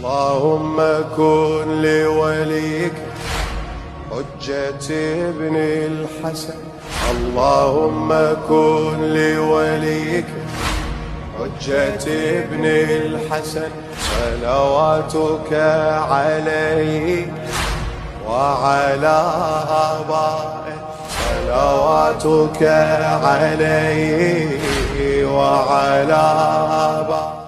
اللهم كن لوليك حجة ابن الحسن اللهم كن لوليك حجة ابن الحسن صلواتك عليه وعلى آبائه صلواتك عليه وعلى آبائه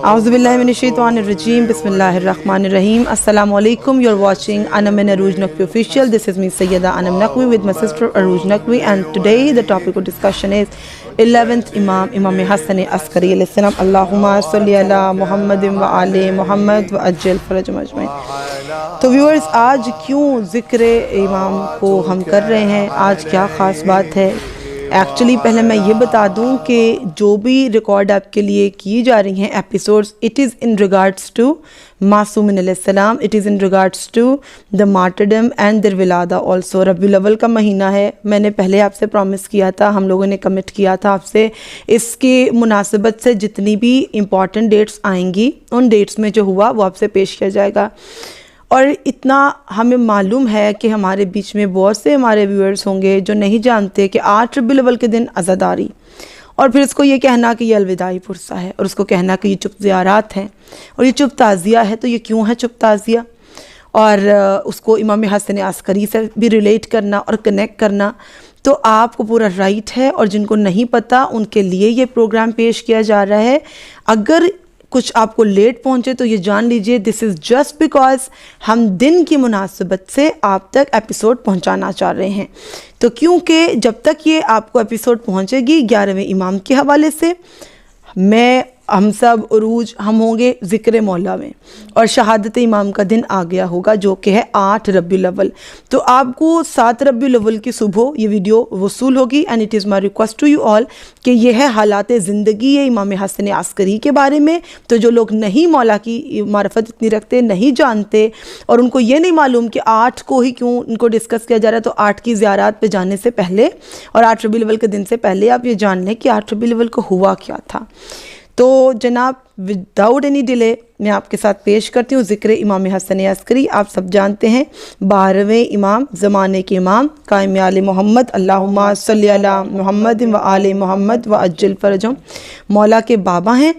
اعوذ باللہ من الشیطان الرجیم بسم اللہ الرحمن الرحیم السلام علیکم. You're watching Anam and Arooj Naqvi official. This is me Sayyida Anam Naqvi with my sister Arooj Naqvi, and today the topic of discussion is 11th Imam Hassan Askari alayhi salam. Allahumma salli ala Muhammadin wa ali Muhammad wa ajil farajum ajmain. تو viewers آج کیوں ذکر امام کو ہم کر رہے ہیں, آج کیا خاص بات ہے؟ ایکچولی پہلے میں یہ بتا دوں کہ جو بھی ریکارڈ آپ کے لیے کی جا رہی ہیں episodes, it is in regards to معصوم علیہ السلام, it is in regards to the martyrdom and their ولادہ آلسو. ربیع الاول کا مہینہ ہے, میں نے پہلے آپ سے پرومس کیا تھا, ہم لوگوں نے کمٹ کیا تھا آپ سے, اس کی مناسبت سے جتنی بھی امپورٹنٹ ڈیٹس آئیں گی ان ڈیٹس میں جو ہوا وہ آپ سے پیش کیا جائے گا. اور اتنا ہمیں معلوم ہے کہ ہمارے بیچ میں بہت سے ہمارے ویورز ہوں گے جو نہیں جانتے کہ 8 ربیع الاول کے دن عزاداری, اور پھر اس کو یہ کہنا کہ یہ الوداعی پرسہ ہے, اور اس کو کہنا کہ یہ چپ زیارات ہیں, اور یہ چپ تعزیہ ہے. تو یہ کیوں ہے چپ تعزیہ؟ اور اس کو امام حسن عسکری سے بھی ریلیٹ کرنا اور کنیکٹ کرنا, تو آپ کو پورا رائٹ ہے. اور جن کو نہیں پتہ ان کے لیے یہ پروگرام پیش کیا جا رہا ہے. اگر کچھ آپ کو لیٹ پہنچے تو یہ جان لیجئے دس از جسٹ بیکاز ہم دن کی مناسبت سے آپ تک ایپیسوڈ پہنچانا چاہ رہے ہیں. تو کیونکہ جب تک یہ آپ کو ایپیسوڈ پہنچے گی 11ویں امام کے حوالے سے, ہم سب عروج ہم ہوں گے ذکر مولا میں, اور شہادت امام کا دن آ گیا ہوگا جو کہ ہے 8 ربیع الاول. تو آپ کو 7 ربیع الاول کی صبح یہ ویڈیو وصول ہوگی, and it is my request to you all کہ یہ ہے حالات زندگی ہے امام حسن عسکری کے بارے میں. تو جو لوگ نہیں مولا کی معرفت اتنی رکھتے, نہیں جانتے, اور ان کو یہ نہیں معلوم کہ 8 کو ہی کیوں ان کو ڈسکس کیا جا رہا ہے, تو 8 کی زیارات پہ جانے سے پہلے اور 8 ربیع الاول کے دن سے پہلے آپ یہ جان لیں کہ 8 ربیع الاول کو ہوا کیا تھا. تو جناب وداؤٹ اینی ڈیلے میں آپ کے ساتھ پیش کرتی ہوں ذکر امام حسن عسکری. آپ سب جانتے ہیں 12ویں امام, زمانے کے امام, قائم آل محمد, اللہم صلی علی محمد و آل محمد و عجل فرجہم, مولا کے بابا ہیں.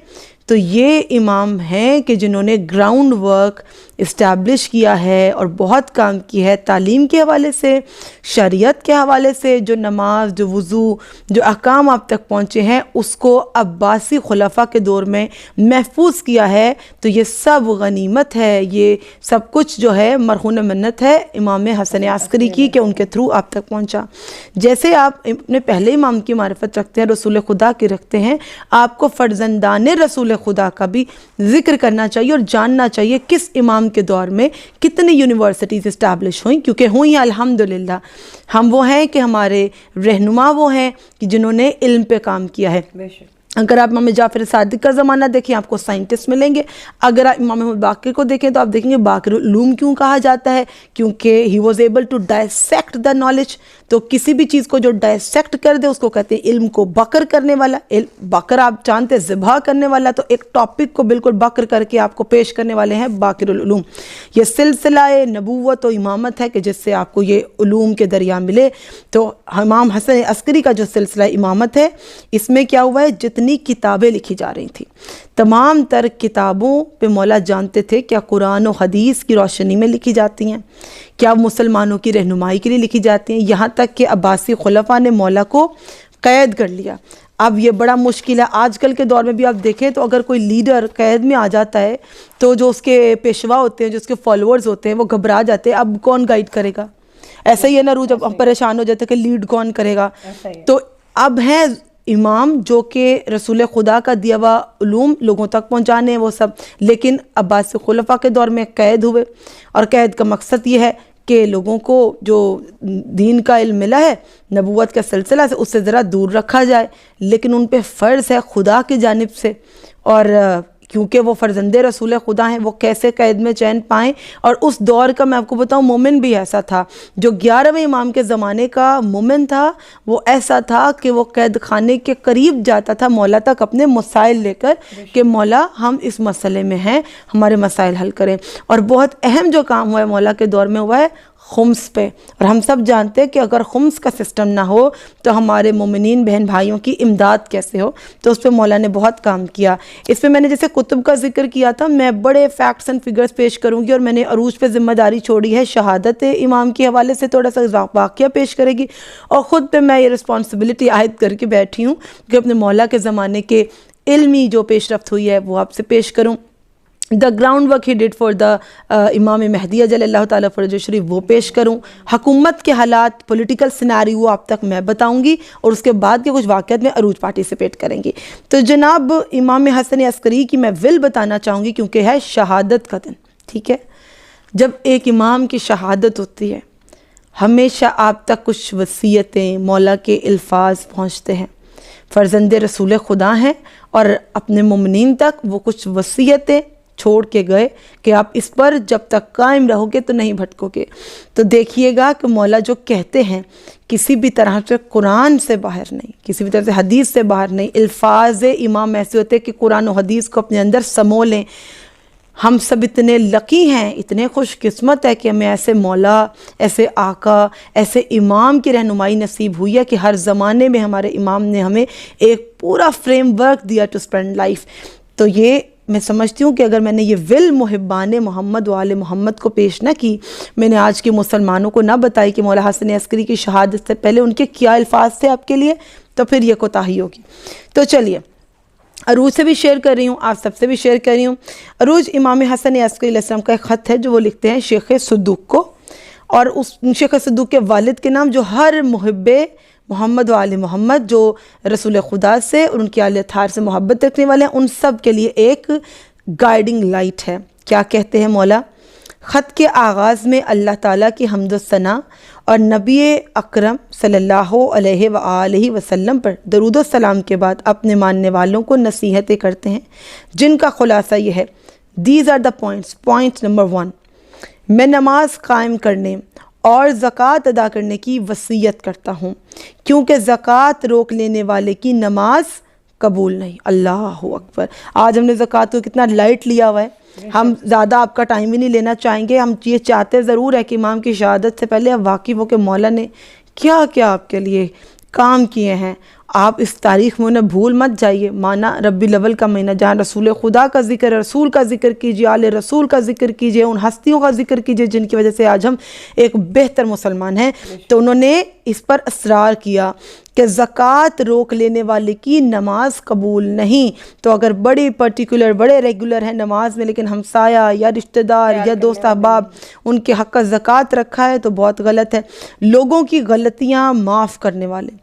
تو یہ امام ہیں کہ جنہوں نے گراؤنڈ ورک اسٹیبلش کیا ہے اور بہت کام کی ہے تعلیم کے حوالے سے, شریعت کے حوالے سے. جو نماز, جو وضو, جو احکام آپ تک پہنچے ہیں اس کو عباسی خلفاء کے دور میں محفوظ کیا ہے. تو یہ سب غنیمت ہے, یہ سب کچھ جو ہے مرہون منت ہے امام حسن عسکری کی کہ ان کے تھرو آپ تک پہنچا. جیسے آپ اپنے پہلے امام کی معرفت رکھتے ہیں, رسول خدا کی رکھتے ہیں, آپ کو فرزندان رسول خدا کا بھی ذکر کرنا چاہیے اور جاننا چاہیے کس امام کے دور میں کتنی یونیورسٹیز اسٹیبلش ہوئیں, کیونکہ ہوئی الحمدللہ. ہم وہ ہیں کہ ہمارے رہنما وہ ہیں کہ جنہوں نے علم پہ کام کیا ہے. اگر آپ امام جعفر صادق کا زمانہ دیکھیں آپ کو سائنٹسٹ ملیں گے. اگر آپ امام محمد باقر کو دیکھیں تو آپ دیکھیں گے باقر العلوم کیوں کہا جاتا ہے, کیونکہ he was able to dissect the knowledge. تو کسی بھی چیز کو جو ڈائسیکٹ کر دے اس کو کہتے ہیں علم کو بکر کرنے والا. بکر آپ جانتے ہیں ذبح کرنے والا, تو ایک ٹاپک کو بالکل بکر کر کے آپ کو پیش کرنے والے ہیں باقر العلوم. یہ سلسلہ نبوت و امامت ہے کہ جس سے آپ کو یہ علوم کے دریا ملے. تو امام حسن عسکری کا جو سلسلہ امامت ہے اس میں کیا ہوا ہے, جتنی کتابیں لکھی جا رہی تھیں تمام تر کتابوں پہ مولا جانتے تھے کیا قرآن و حدیث کی روشنی میں لکھی جاتی ہیں, کیا مسلمانوں کی رہنمائی کے لیے لکھی جاتی ہیں. یہاں تک کہ عباسی خلفاء نے مولا کو قید کر لیا. اب یہ بڑا مشکل ہے آج کل کے دور میں بھی. آپ دیکھیں تو اگر کوئی لیڈر قید میں آ جاتا ہے تو جو اس کے پیشوا ہوتے ہیں, جو اس کے فالوورز ہوتے ہیں, وہ گھبرا جاتے ہیں. اب کون گائیڈ کرے گا؟ ایسا ہی ہے نا روز, اب ہم پریشان ہو جاتے ہیں کہ لیڈ کون کرے گا. تو اب ہیں امام جو کہ رسول خدا کا دیا ہوا علوم لوگوں تک پہنچانے ہیں وہ سب, لیکن عباسی خلفاء کے دور میں قید ہوئے. اور قید کا مقصد یہ ہے کہ لوگوں کو جو دین کا علم ملا ہے نبوت کا سلسلہ سے اس سے ذرا دور رکھا جائے, لیکن ان پہ فرض ہے خدا کی جانب سے. اور کیونکہ وہ فرزند رسول خدا ہیں، وہ کیسے قید میں چین پائیں. اور اس دور کا میں آپ کو بتاؤں مومن بھی ایسا تھا، جو 11ویں امام کے زمانے کا مومن تھا وہ ایسا تھا کہ وہ قید خانے کے قریب جاتا تھا مولا تک اپنے مسائل لے کر کہ مولا ہم اس مسئلے میں ہیں، ہمارے مسائل حل کریں. اور بہت اہم جو کام ہوا ہے مولا کے دور میں ہوا ہے خمس پہ. اور ہم سب جانتے ہیں کہ اگر خمس کا سسٹم نہ ہو تو ہمارے مومنین بہن بھائیوں کی امداد کیسے ہو. تو اس پہ مولا نے بہت کام کیا. اس پہ میں نے جیسے کتب کا ذکر کیا تھا، میں بڑے فیکٹس اینڈ فگرز پیش کروں گی، اور میں نے عروج پہ ذمہ داری چھوڑی ہے شہادت امام کے حوالے سے تھوڑا سا واقعہ پیش کرے گی، اور خود پہ میں یہ رسپانسبلٹی عائد کر کے بیٹھی ہوں کہ اپنے مولا کے زمانے کے علمی جو پیش رفت ہوئی ہے وہ آپ سے پیش کروں. The ground work he did for the امام مہدی اجل اللہ تعالیٰ فرج شریف وہ پیش کروں. حکومت کے حالات، پولیٹیکل سیناریو آپ تک میں بتاؤں گی، اور اس کے بعد کے کچھ واقعات میں عروج پارٹیسپیٹ کریں گی. تو جناب امام حسن عسکری کی میں ول بتانا چاہوں گی کیونکہ ہے شہادت کا دن. ٹھیک ہے، جب ایک امام کی شہادت ہوتی ہے ہمیشہ آپ تک کچھ وصیتیں، مولا کے الفاظ پہنچتے ہیں. فرزند رسول خدا ہیں اور اپنے مومنین تک وہ کچھ وصیتیں چھوڑ کے گئے کہ آپ اس پر جب تک قائم رہو گے تو نہیں بھٹکو گے. تو دیکھیے گا کہ مولا جو کہتے ہیں کسی بھی طرح سے قرآن سے باہر نہیں، کسی بھی طرح سے حدیث سے باہر نہیں. الفاظ امام ایسے ہوتے ہیں کہ قرآن و حدیث کو اپنے اندر سمو لیں. ہم سب اتنے لکی ہیں، اتنے خوش قسمت ہے کہ ہمیں ایسے مولا، ایسے آقا، ایسے امام کی رہنمائی نصیب ہوئی ہے کہ ہر زمانے میں ہمارے امام نے ہمیں ایک پورا فریم ورک دیا ٹو اسپینڈ لائف. تو یہ میں سمجھتی ہوں کہ اگر میں نے یہ ول محبان محمد و آل محمد کو پیش نہ کی، میں نے آج کے مسلمانوں کو نہ بتائی کہ مولا حسن عسکری کی شہادت سے پہلے ان کے کیا الفاظ تھے آپ کے لیے، تو پھر یہ کوتاہی ہوگی. تو چلیے عروج سے بھی شیئر کر رہی ہوں، آپ سب سے بھی شیئر کر رہی ہوں. عروج امام حسن عسکری علیہ السلام کا ایک خط ہے جو وہ لکھتے ہیں شیخ صدوق کو، اور اس شیخ صدوق کے والد کے نام جو ہر محب محمد و آل محمد جو رسول خدا سے اور ان کی آل اطہار سے محبت رکھنے والے ہیں، ان سب کے لیے ایک گائیڈنگ لائٹ ہے. کیا کہتے ہیں مولا؟ خط کے آغاز میں اللہ تعالیٰ کی حمد و ثنا اور نبی اکرم صلی اللہ علیہ وآلہ وسلم پر درود و سلام کے بعد اپنے ماننے والوں کو نصیحتیں کرتے ہیں، جن کا خلاصہ یہ ہے. These are the points. Point number 1، میں نماز قائم کرنے اور زکوٰۃ ادا کرنے کی وصیت کرتا ہوں، کیونکہ زکوٰۃ روک لینے والے کی نماز قبول نہیں. اللہ اکبر. آج ہم نے زکوٰۃ کو کتنا لائٹ لیا ہوا ہے. ہم زیادہ آپ کا ٹائم بھی نہیں لینا چاہیں گے. ہم یہ چاہتے ضرور ہے کہ امام کی شہادت سے پہلے آپ واقف ہو کہ مولا نے کیا کیا آپ کے لیے کام کیے ہیں. آپ اس تاریخ میں انہیں بھول مت جائیے. مانا ربی الاول کا مہینہ جہاں رسول خدا کا ذکر، رسول کا ذکر کیجیے، آل رسول کا ذکر کیجیے، ان ہستیوں کا ذکر کیجیے جن کی وجہ سے آج ہم ایک بہتر مسلمان ہیں. تو انہوں نے اس پر اصرار کیا کہ زکوٰۃ روک لینے والے کی نماز قبول نہیں. تو اگر بڑی پرٹیکولر، بڑے ریگولر ہیں نماز میں لیکن ہمسایہ یا رشتہ دار یا دوست احباب ان کے حق کا زکوٰۃ رکھا ہے تو بہت غلط ہے. لوگوں کی غلطیاں معاف کرنے والے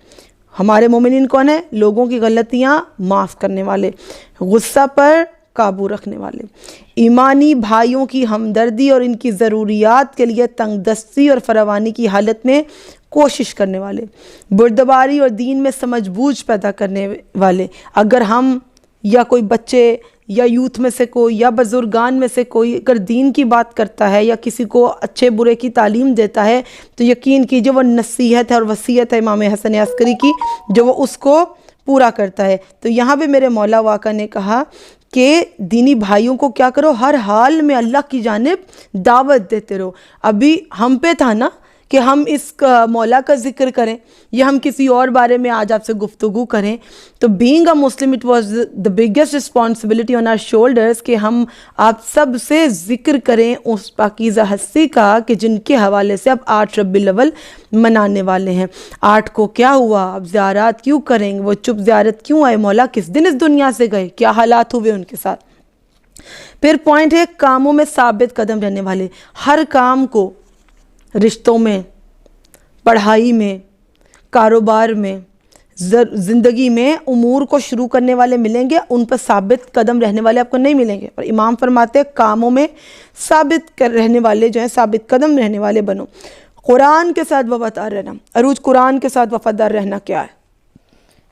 ہمارے مومنین کون ہیں؟ لوگوں کی غلطیاں معاف کرنے والے، غصہ پر قابو رکھنے والے، ایمانی بھائیوں کی ہمدردی اور ان کی ضروریات کے لیے تنگ دستی اور فراوانی کی حالت میں کوشش کرنے والے، بردباری اور دین میں سمجھ بوجھ پیدا کرنے والے. اگر ہم یا کوئی بچے یا یوتھ میں سے کوئی یا بزرگان میں سے کوئی اگر دین کی بات کرتا ہے یا کسی کو اچھے برے کی تعلیم دیتا ہے تو یقین کیجئے وہ نصیحت ہے اور وصیت ہے امام حسن عسکری کی جو وہ اس کو پورا کرتا ہے. تو یہاں پہ میرے مولا واقع نے کہا کہ دینی بھائیوں کو کیا کرو، ہر حال میں اللہ کی جانب دعوت دیتے رہو. ابھی ہم پہ تھا نا کہ ہم اس مولا کا ذکر کریں یا ہم کسی اور بارے میں آج آپ سے گفتگو کریں. تو being a Muslim it was the biggest responsibility on are shoulders کہ ہم آپ سب سے ذکر کریں اس پاکیزہ ہستی کا کہ جن کے حوالے سے اب 8 ربیع الاول منانے والے ہیں. 8 کو کیا ہوا، اب زیارات کیوں کریں گے، وہ چپ زیارت کیوں آئے، مولا کس دن اس دنیا سے گئے، کیا حالات ہوئے ان کے ساتھ. پھر پوائنٹ ہے کاموں میں ثابت قدم رہنے والے. ہر کام کو، رشتوں میں، پڑھائی میں، کاروبار میں، زندگی میں امور کو شروع کرنے والے ملیں گے، ان پر ثابت قدم رہنے والے آپ کو نہیں ملیں گے. اور امام فرماتے ہیں کاموں میں ثابت رہنے والے جو ہیں، ثابت قدم رہنے والے بنو. قرآن کے ساتھ وفادار رہنا. عروج قرآن کے ساتھ وفادار رہنا کیا ہے؟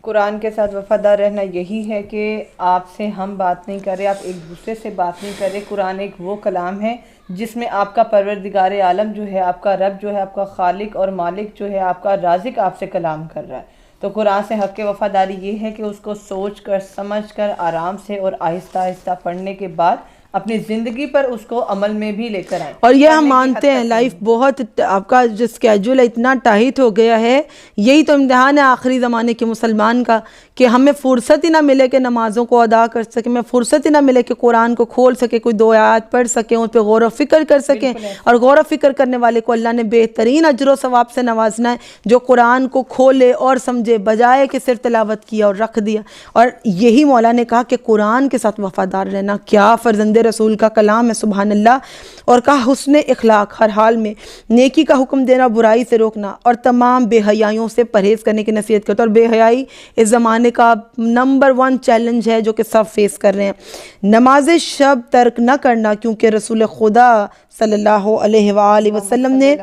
قرآن کے ساتھ وفادار رہنا یہی ہے کہ آپ سے ہم بات نہیں کر رہے، آپ ایک دوسرے سے بات نہیں کر رہے. قرآن ایک وہ کلام ہے جس میں آپ کا پروردگار عالم جو ہے، آپ کا رب جو ہے، آپ کا خالق اور مالک جو ہے، آپ کا رازق آپ سے کلام کر رہا ہے. تو قرآن سے حق وفاداری یہ ہے کہ اس کو سوچ کر سمجھ کر آرام سے اور آہستہ آہستہ پڑھنے کے بعد اپنی زندگی پر اس کو عمل میں بھی لے کر آئیں. اور یہ ہم مانتے ہیں لائف بہت، آپ کا جو اسکیجول ہے اتنا ٹائٹ ہو گیا ہے. یہی تو امتحان ہے آخری زمانے کے مسلمان کا کہ ہمیں فرصت ہی نہ ملے کہ نمازوں کو ادا کر سکیں، ہمیں فرصت ہی نہ ملے کہ قرآن کو کھول سکے، کوئی 2 آیات پڑھ سکیں، اس پہ غور و فکر کر سکیں. اور غور و فکر کرنے والے کو اللہ نے بہترین اجر و ثواب سے نوازنا ہے، جو قرآن کو کھولے اور سمجھے، بجائے کہ صرف تلاوت کیا اور رکھ دیا. اور یہی مولا نے کہا کہ قرآن کے ساتھ وفادار رہنا کیا فرزند رسول کا کلام ہے، سبحان اللہ. اور کہا حسن اخلاق، ہر حال میں نیکی کا حکم دینا، برائی سے روکنا، اور تمام بے حیائیوں سے پرہیز کرنے کی نصیحت کرتا. اور بے حیائی اس زمانے کا نمبر 1 چیلنج ہے جو کہ سب فیس کر رہے ہیں. نماز شب ترک نہ کرنا، کیونکہ رسول خدا صلی اللہ علیہ وآلہ وسلم نے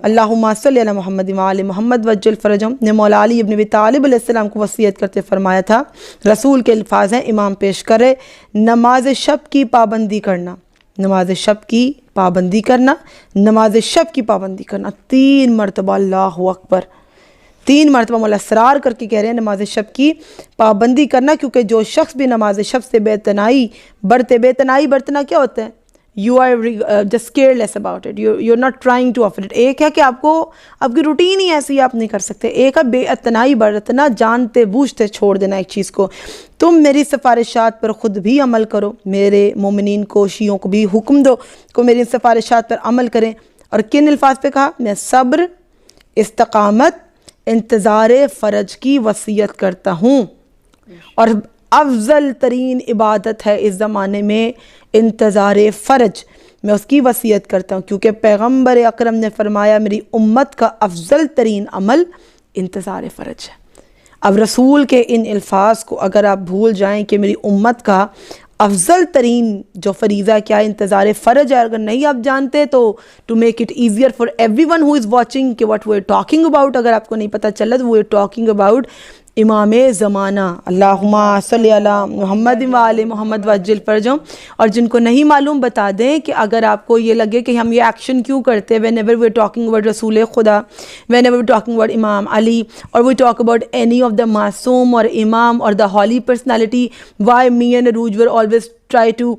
اللہم صلی علی محمد وآل محمد وجل فرجہم نے مولا علی ابن ابی طالب علیہ السلام کو وصیت کرتے فرمایا تھا. رسول کے الفاظ ہیں، امام پیش کرے، نماز شب کی پابندی کرنا، نماز شب کی پابندی کرنا، نماز شب کی پابندی کرنا. 3 مرتبہ اللہ اکبر، 3 مرتبہ مولا اسرار کر کے کہہ رہے ہیں نماز شب کی پابندی کرنا. کیونکہ جو شخص بھی نماز شب سے بے تنائی برتنا کیا ہوتا ہے؟ You are just careless about it. You're not trying to offer it. ایک ہے کہ آپ کی روٹین ہی ایسی آپ نہیں کر سکتے. ایک ہے بے اتنائی برتنا، جانتے بوجھتے چھوڑ دینا ایک چیز کو. تم میری سفارشات پر خود بھی عمل کرو، میرے مومنین کو، شیعوں کو بھی حکم دو کہ میری سفارشات پر عمل کریں. اور کن الفاظ پہ کہا؟ میں صبر، استقامت، انتظار فرج کی وصیت کرتا ہوں. اور افضل ترین عبادت ہے اس زمانے میں انتظار فرج، میں اس کی وصیت کرتا ہوں. کیونکہ پیغمبر اکرم نے فرمایا میری امت کا افضل ترین عمل انتظار فرج ہے. اب رسول کے ان الفاظ کو اگر آپ بھول جائیں کہ میری امت کا افضل ترین جو فریضہ کیا انتظار فرج ہے، اگر نہیں آپ جانتے تو to make it easier for everyone who is watching کہ what we are talking about, اگر آپ کو نہیں پتہ چلا تو وی آر ٹاکنگ اباؤٹ امام زمانہ اللہم صلی علی محمد وآل محمد وعجل فرجہم. اور جن کو نہیں معلوم بتا دیں کہ اگر آپ کو یہ لگے کہ ہم یہ ایکشن کیوں کرتے ہیں whenever we are talking about رسول خدا, whenever we are talking about امام علی, or we talk about any of the معصوم اور امام or the holy personality, why me and Arooj were always try to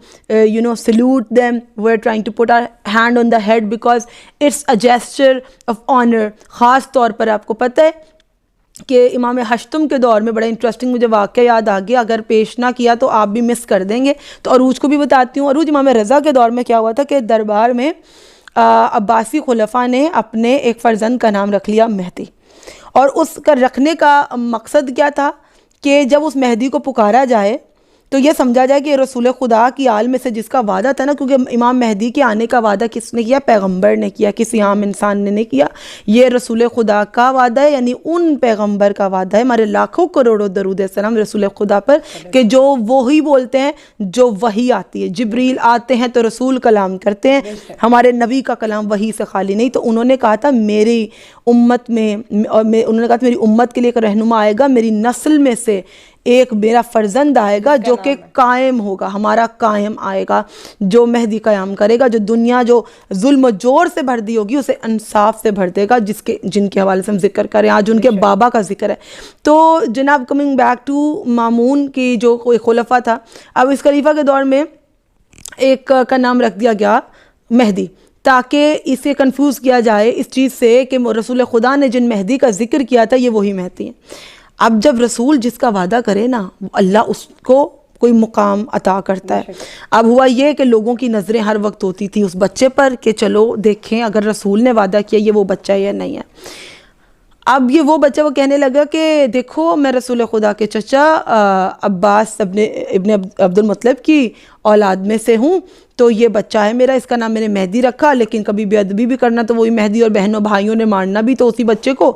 salute them, we're trying to put our hand on the head because it's a gesture of honor. خاص طور پر آپ کو پتہ ہے کہ امام ہشتم کے دور میں بڑا انٹرسٹنگ مجھے واقعہ یاد آ گیا, اگر پیش نہ کیا تو آپ بھی مس کر دیں گے, تو عروج کو بھی بتاتی ہوں. عروج امام رضا کے دور میں کیا ہوا تھا کہ دربار میں عباسی خلفاء نے اپنے ایک فرزند کا نام رکھ لیا مہدی, اور اس کا رکھنے کا مقصد کیا تھا کہ جب اس مہدی کو پکارا جائے تو یہ سمجھا جائے کہ رسول خدا کی آل میں سے جس کا وعدہ تھا نا, کیونکہ امام مہدی کے آنے کا وعدہ کس نے کیا؟ پیغمبر نے کیا, کسی عام انسان نے نہیں کیا. یہ رسول خدا کا وعدہ ہے, یعنی ان پیغمبر کا وعدہ ہے, ہمارے لاکھوں کروڑوں درود السلام رسول خدا پر, کہ جو وہی بولتے ہیں جو وحی آتی ہے. جبریل آتے ہیں تو رسول کلام کرتے ہیں, ہمارے نبی کا کلام وحی سے خالی نہیں. تو انہوں نے کہا تھا میری امت میں, انہوں نے کہا تھا میری امت کے لیے ایک رہنما آئے گا, میری نسل میں سے ایک میرا فرزند آئے گا جو کہ قائم ہوگا, ہمارا قائم آئے گا, جو مہدی قیام کرے گا, جو دنیا جو ظلم و جور سے بھر دی ہوگی اسے انصاف سے بھر دے گا, جن کے حوالے سے ہم ذکر کریں آج ان کے بابا کا ذکر ہے. تو جناب کمنگ بیک ٹو مامون کی جو کوئی خلفہ تھا, اب اس خلیفہ کے دور میں ایک کا نام رکھ دیا گیا مہدی, تاکہ اسے کنفیوز کیا جائے اس چیز سے کہ رسول خدا نے جن مہدی کا ذکر کیا تھا یہ وہی مہدی ہیں. اب جب رسول جس کا وعدہ کرے نا, اللہ اس کو کوئی مقام عطا کرتا ہے. اب ہوا یہ کہ لوگوں کی نظریں ہر وقت ہوتی تھی اس بچے پر کہ چلو دیکھیں اگر رسول نے وعدہ کیا یہ وہ بچہ ہے یا نہیں ہے. اب یہ وہ بچہ وہ کہنے لگا کہ دیکھو میں رسول خدا کے چچا عباس ابن عبد المطلب کی اولاد میں سے ہوں, تو یہ بچہ ہے میرا, اس کا نام میں نے مہدی رکھا, لیکن کبھی بے ادبی بھی کرنا تو وہی مہدی, اور بہنوں بھائیوں نے مارنا بھی تو اسی بچے کو.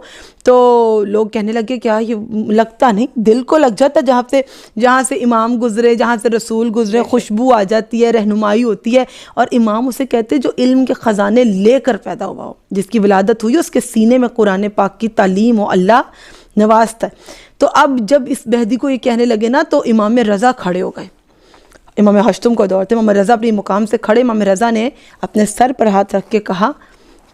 تو لوگ کہنے لگے کیا یہ لگتا نہیں, دل کو لگ جاتا, جہاں سے امام گزرے, جہاں سے رسول گزرے, خوشبو آ جاتی ہے, رہنمائی ہوتی ہے. اور امام اسے کہتے جو علم کے خزانے لے کر پیدا ہوا ہو, جس کی ولادت ہوئی اس کے سینے میں قرآن پاک کی تعلیم ہو, اللہ نوازتا ہے. تو اب جب اس مہدی کو یہ کہنے لگے نا تو امام رضا کھڑے ہو گئے. امام ہشتم کا دور تھا. امام رضا اپنی مقام سے کھڑے. امام رضا نے اپنے سر پر ہاتھ رکھ کے کہا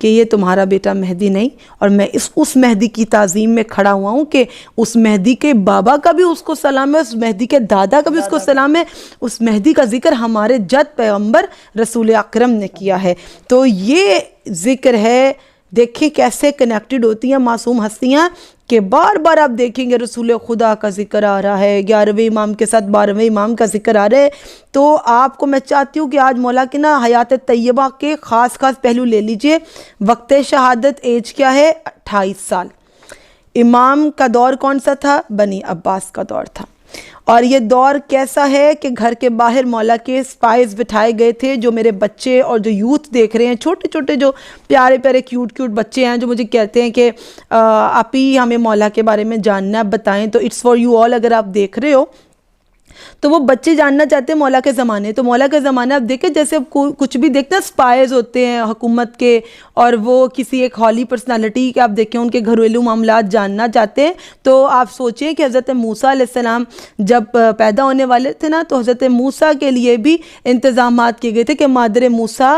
کہ یہ تمہارا بیٹا مہدی نہیں, اور میں اس مہدی کی تعظیم میں کھڑا ہوا ہوں کہ اس مہدی کے بابا کا بھی اس کو سلام ہے, اس مہدی کے دادا کا بھی اس کو سلام ہے. اس مہدی کا ذکر ہمارے جد پیغمبر رسول اکرم نے کیا ہے. تو یہ ذکر ہے. دیکھیں کیسے کنیکٹڈ ہوتی ہیں معصوم ہستیاں, کہ بار بار آپ دیکھیں گے رسول خدا کا ذکر آ رہا ہے, 11ویں امام کے ساتھ 12ویں امام کا ذکر آ رہا ہے. تو آپ کو میں چاہتی ہوں کہ آج مولا کی نا حیات طیبہ کے خاص پہلو لے لیجئے. وقت شہادت ایج کیا ہے؟ 28 سال. امام کا دور کون سا تھا؟ بنی عباس کا دور تھا. اور یہ دور کیسا ہے کہ گھر کے باہر مولا کے سپائز بٹھائے گئے تھے, جو میرے بچے اور جو یوتھ دیکھ رہے ہیں, چھوٹے چھوٹے جو پیارے پیارے کیوٹ بچے ہیں, جو مجھے کہتے ہیں کہ آپ ہی ہمیں مولا کے بارے میں جاننا بتائیں, تو اٹس فار یو آل. اگر آپ دیکھ رہے ہو تو وہ بچے جاننا چاہتے ہیں مولا کے زمانے. تو مولا کے زمانے آپ دیکھیں جیسے کچھ بھی دیکھتے ہیں سپائز ہوتے ہیں حکومت کے, اور وہ کسی ایک ہالی پرسنالٹی کے آپ دیکھیں ان کے گھریلو معاملات جاننا چاہتے ہیں. تو آپ سوچیں کہ حضرت موسیٰ علیہ السلام جب پیدا ہونے والے تھے نا, تو حضرت موسیٰ کے لیے بھی انتظامات کیے گئے تھے کہ مادر موسیٰ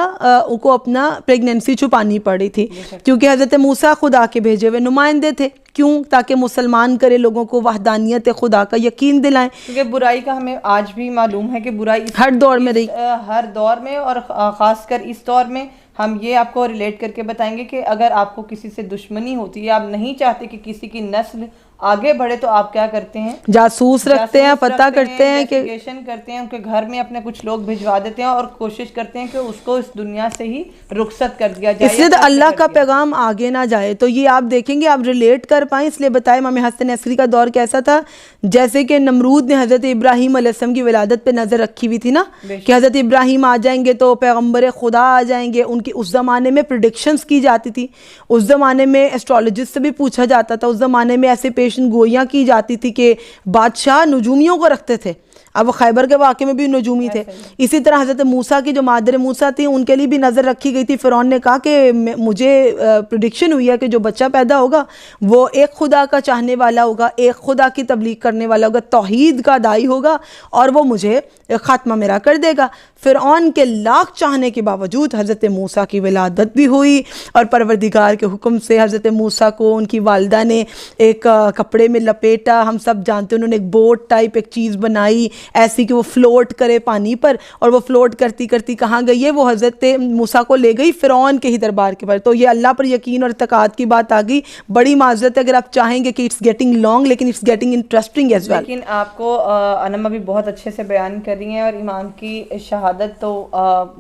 کو اپنا پریگننسی چھپانی پڑی تھی, کیونکہ حضرت موسیٰ خدا کے بھیجے ہوئے نمائندے تھے. کیوں؟ تاکہ مسلمان کرے, لوگوں کو وحدانیت خدا کا یقین دلائیں. کیونکہ برائی کا ہمیں آج بھی معلوم ہے کہ برائی ہر دور میں رہی, ہر دور میں, اور خاص کر اس دور میں. ہم یہ آپ کو ریلیٹ کر کے بتائیں گے کہ اگر آپ کو کسی سے دشمنی ہوتی ہے, آپ نہیں چاہتے کہ کسی کی نسل آگے بڑھے, تو آپ کیا کرتے ہیں؟ جاسوس رکھتے ہیں, پتہ کرتے ہیں, کہ انویسٹیگیشن کرتے ہیں, ان کے گھر میں اپنے کچھ لوگ بھجوا دیتے ہیں اور کوشش کرتے ہیں کہ اس کو اس دنیا سے ہی رخصت کر دیا جائے, اس لیے تو اللہ کا پیغام آگے نہ جائے. تو یہ آپ دیکھیں گے, آپ ریلیٹ کر پائیں, اس لیے بتائیں امام حسن عسکری کا دور کیسا تھا. جیسے کہ نمرود نے حضرت ابراہیم علیہ السلام کی ولادت پہ نظر رکھی ہوئی تھی نا, کہ حضرت ابراہیم آ جائیں گے تو پیغمبر خدا آ جائیں گے. ان کی اس زمانے میں پریڈکشنز کی جاتی تھی, اس زمانے میں ایسٹرولوجسٹ سے بھی پوچھا جاتا تھا, اس زمانے میں ایسے پیشن گوئیاں کی جاتی تھی کہ بادشاہ نجومیوں کو رکھتے تھے. اب وہ خیبر کے واقعے میں بھی نجومی تھے. اسی طرح حضرت موسیٰ کی جو مادر موسیٰ تھی, ان کے لیے بھی نظر رکھی گئی تھی. فرعون نے کہا کہ مجھے پریڈکشن ہوئی ہے کہ جو بچہ پیدا ہوگا وہ ایک خدا کا چاہنے والا ہوگا, ایک خدا کی تبلیغ کرنے والا ہوگا, توحید کا داعی ہوگا, اور وہ مجھے خاتمہ میرا کر دے گا. فرعون کے لاکھ چاہنے کے باوجود حضرت موسیٰ کی ولادت بھی ہوئی, اور پروردگار کے حکم سے حضرت موسیٰ کو ان کی والدہ نے ایک کپڑے میں لپیٹا. ہم سب جانتے ہیں انہوں نے ایک بوٹ ٹائپ ایک چیز بنائی ایسی کہ وہ فلوٹ کرے پانی پر, اور وہ فلوٹ کرتی کرتی کہاں گئی ہے؟ وہ حضرت موسیٰ کو لے گئی فرعون کے ہی دربار کے پر. تو یہ اللہ پر یقین اور اعتقاد کی بات آ گئی. بڑی معذرت ہے اگر آپ چاہیں گے کہ اٹس گیٹنگ لانگ, لیکن it's getting interesting as well. لیکن آپ کو انم ابھی بہت اچھے سے بیان کر رہی ہیں, اور امام کی شہادت تو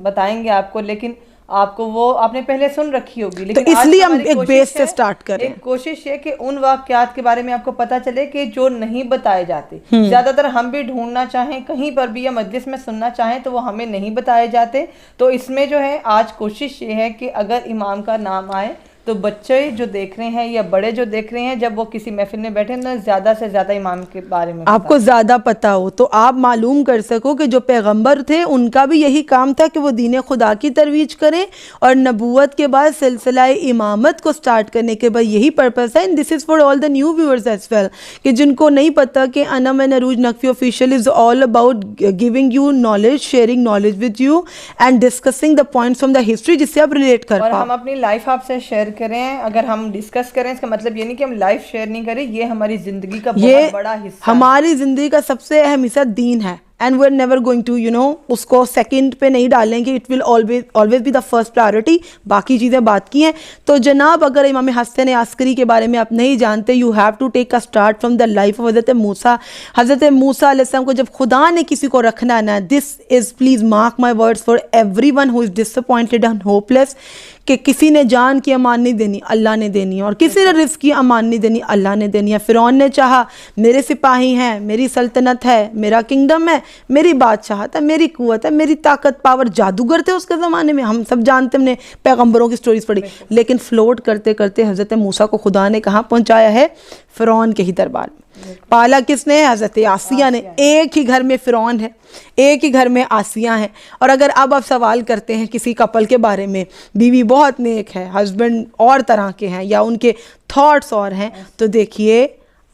بتائیں گے آپ کو, لیکن آپ کو وہ آپ نے پہلے سن رکھی ہوگی. لیکن تو اس لیے ہم ایک بیس سے سٹارٹ کریں. ایک کوشش ہے کہ ان واقعات کے بارے میں آپ کو پتہ چلے کہ جو نہیں بتائے جاتے. زیادہ تر ہم بھی ڈھونڈنا چاہیں کہیں پر بھی یا مجلس میں سننا چاہیں تو وہ ہمیں نہیں بتائے جاتے. تو اس میں جو ہے آج کوشش یہ ہے کہ اگر امام کا نام آئے تو بچے جو دیکھ رہے ہیں یا بڑے جو دیکھ رہے ہیں, جب وہ کسی محفل میں بیٹھے تو زیادہ سے زیادہ امام کے بارے میں آپ کو زیادہ پتہ ہو, تو آپ معلوم کر سکو کہ جو پیغمبر تھے ان کا بھی یہی کام تھا کہ وہ دین خدا کی ترویج کریں, اور نبوت کے بعد سلسلہ امامت کو سٹارٹ کرنے کے بعد یہی پرپس ہے. And this is for all the new viewers as well, کہ جن کو نہیں پتہ کہ Anam and Urooj Naqvi official is all about giving you knowledge, sharing knowledge with you and discussing the points from the history جس سے آپ ریلیٹ کر پاؤ. اور ہم اپنی لائف آپ سے شیئر کریں. اگر ہم ڈسکس کریں اس کا مطلب یہ نہیں کہ ہم لائف شیئر نہیں کریں, یہ ہماری زندگی کا بہت بڑا حصہ, ہماری زندگی کا سب سے اہم حصہ دین ہے. And we are never going to اس کو سیکنڈ پہ نہیں ڈالیں گے. It will always be the first priority. باقی چیزیں بات کی ہیں. تو جناب اگر امام حسن عسکری کے بارے میں آپ نہیں جانتے, you have to take a start from the life of حضرت موسیٰ. حضرت موسیٰ علیہ السلام کو جب خدا نے کسی کو رکھنا ہے نا, this is please mark my words for everyone who is disappointed and hopeless, کہ کسی نے جان کی امان نہیں دینی, اللہ نے دینی ہے, اور کسی نے رزق کی امان نہیں دینی, اللہ نے دینی ہے. فرعون نے چاہا میرے سپاہی ہیں, میری سلطنت ہے, میرا کنگڈم ہے, میری بادشاہت ہے, میری قوت ہے, میری طاقت پاور. جادوگر تھے اس کے زمانے میں, ہم سب جانتے ہیں, ہم نے پیغمبروں کی سٹوریز پڑھی. لیکن فلوٹ کرتے کرتے حضرت موسیٰ کو خدا نے کہاں پہنچایا ہے؟ فرعون کے ہی دربار میں. پالا کس نے؟ حضرت آسیہ نے. ایک ہی گھر میں فرعون ہے, ایک ہی گھر میں آسیہ ہیں. اور اگر اب آپ سوال کرتے ہیں کسی کپل کے بارے میں, بیوی بہت نیک ہے, ہسبینڈ اور طرح کے ہیں, یا ان کے تھاٹس اور ہیں, تو دیکھیے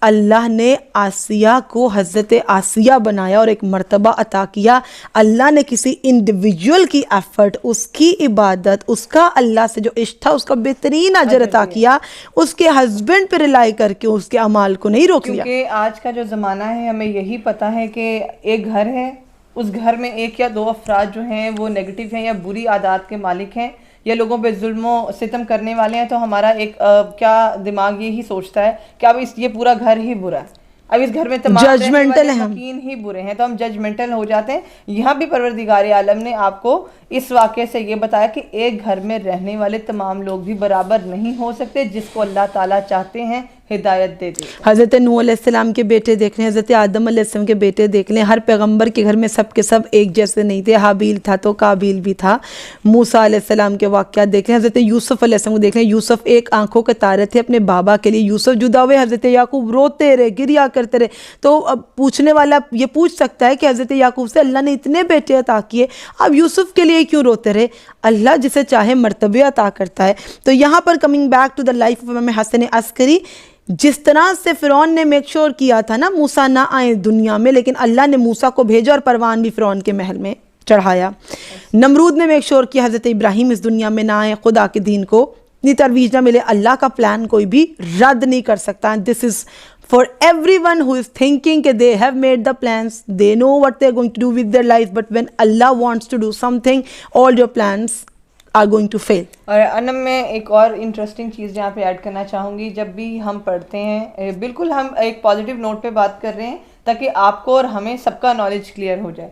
اللہ نے آسیہ کو حضرت آسیہ بنایا اور ایک مرتبہ عطا کیا. اللہ نے کسی انڈیویجول کی ایفرٹ، اس کی عبادت، اس کا اللہ سے جو عشق تھا، اس کا بہترین اجر عطا کیا. اس کے ہسبینڈ پہ ریلائی کر کے اس کے اعمال کو نہیں روک لیا. کیونکہ آج کا جو زمانہ ہے ہمیں یہی پتہ ہے کہ ایک گھر ہے، اس گھر میں ایک یا دو افراد جو ہیں وہ نیگیٹو ہیں یا بری عادات کے مالک ہیں یا لوگوں پہ ظلم و ستم کرنے والے ہیں، تو ہمارا ایک کیا دماغ یہی سوچتا ہے کہ اب یہ پورا گھر ہی برا ہے، اب اس گھر میں تمام مساکین ہی برے ہیں، تو ہم ججمنٹل ہو جاتے ہیں. یہاں بھی پروردگار عالم نے آپ کو اس واقعے سے یہ بتایا کہ ایک گھر میں رہنے والے تمام لوگ بھی برابر نہیں ہو سکتے، جس کو اللہ تعالیٰ چاہتے ہیں ہدایت دے دے. حضرت نوح علیہ السلام کے بیٹے دیکھ لیں، حضرت آدم علیہ السلام کے بیٹے دیکھ لیں، ہر پیغمبر کے گھر میں سب کے سب ایک جیسے نہیں تھے. حابیل تھا تو قابیل بھی تھا. موسیٰ علیہ السلام کے واقعات دیکھ لیں، حضرت یوسف علیہ السلام کو دیکھ لیں. یوسف ایک آنکھوں کے تارے تھے اپنے بابا کے لیے. یوسف جدا ہوئے، حضرت یعقوب روتے رہے، گریا کرتے رہے. تو اب پوچھنے والا یہ پوچھ سکتا ہے کہ حضرت یعقوب سے اللہ نے اتنے بیٹے عطا کیے، اب یوسف کے لیے کیوں روتے رہے؟ اللہ جسے چاہے مرتبے عطا کرتا ہے. تو یہاں پر coming back to the life of Imam Hasan عسکری، جس طرح سے فرعون نے میک شور کیا تھا نا موسیٰ نہ آئیں دنیا میں، لیکن اللہ نے موسیٰ کو بھیجا اور پروان بھی فرعون کے محل میں چڑھایا. نمرود نے میک شور کیا حضرت ابراہیم اس دنیا میں نہ آئیں، خدا کے دین کو اتنی ترویج نہ ملے. اللہ کا پلان کوئی بھی رد نہیں کر سکتا. دس از for everyone who is thinking that they have made the plans, they know what they are going to do with their life, but when Allah wants to do something, all your plans are going to fail. اور انم میں ایک اور interesting چیز یہاں پہ add کرنا چاہوں گی. جب بھی ہم پڑھتے ہیں، بالکل ہم ایک پازیٹیو نوٹ پہ بات کر رہے ہیں تاکہ آپ کو اور ہمیں سب کا نالج کلیئر ہو جائے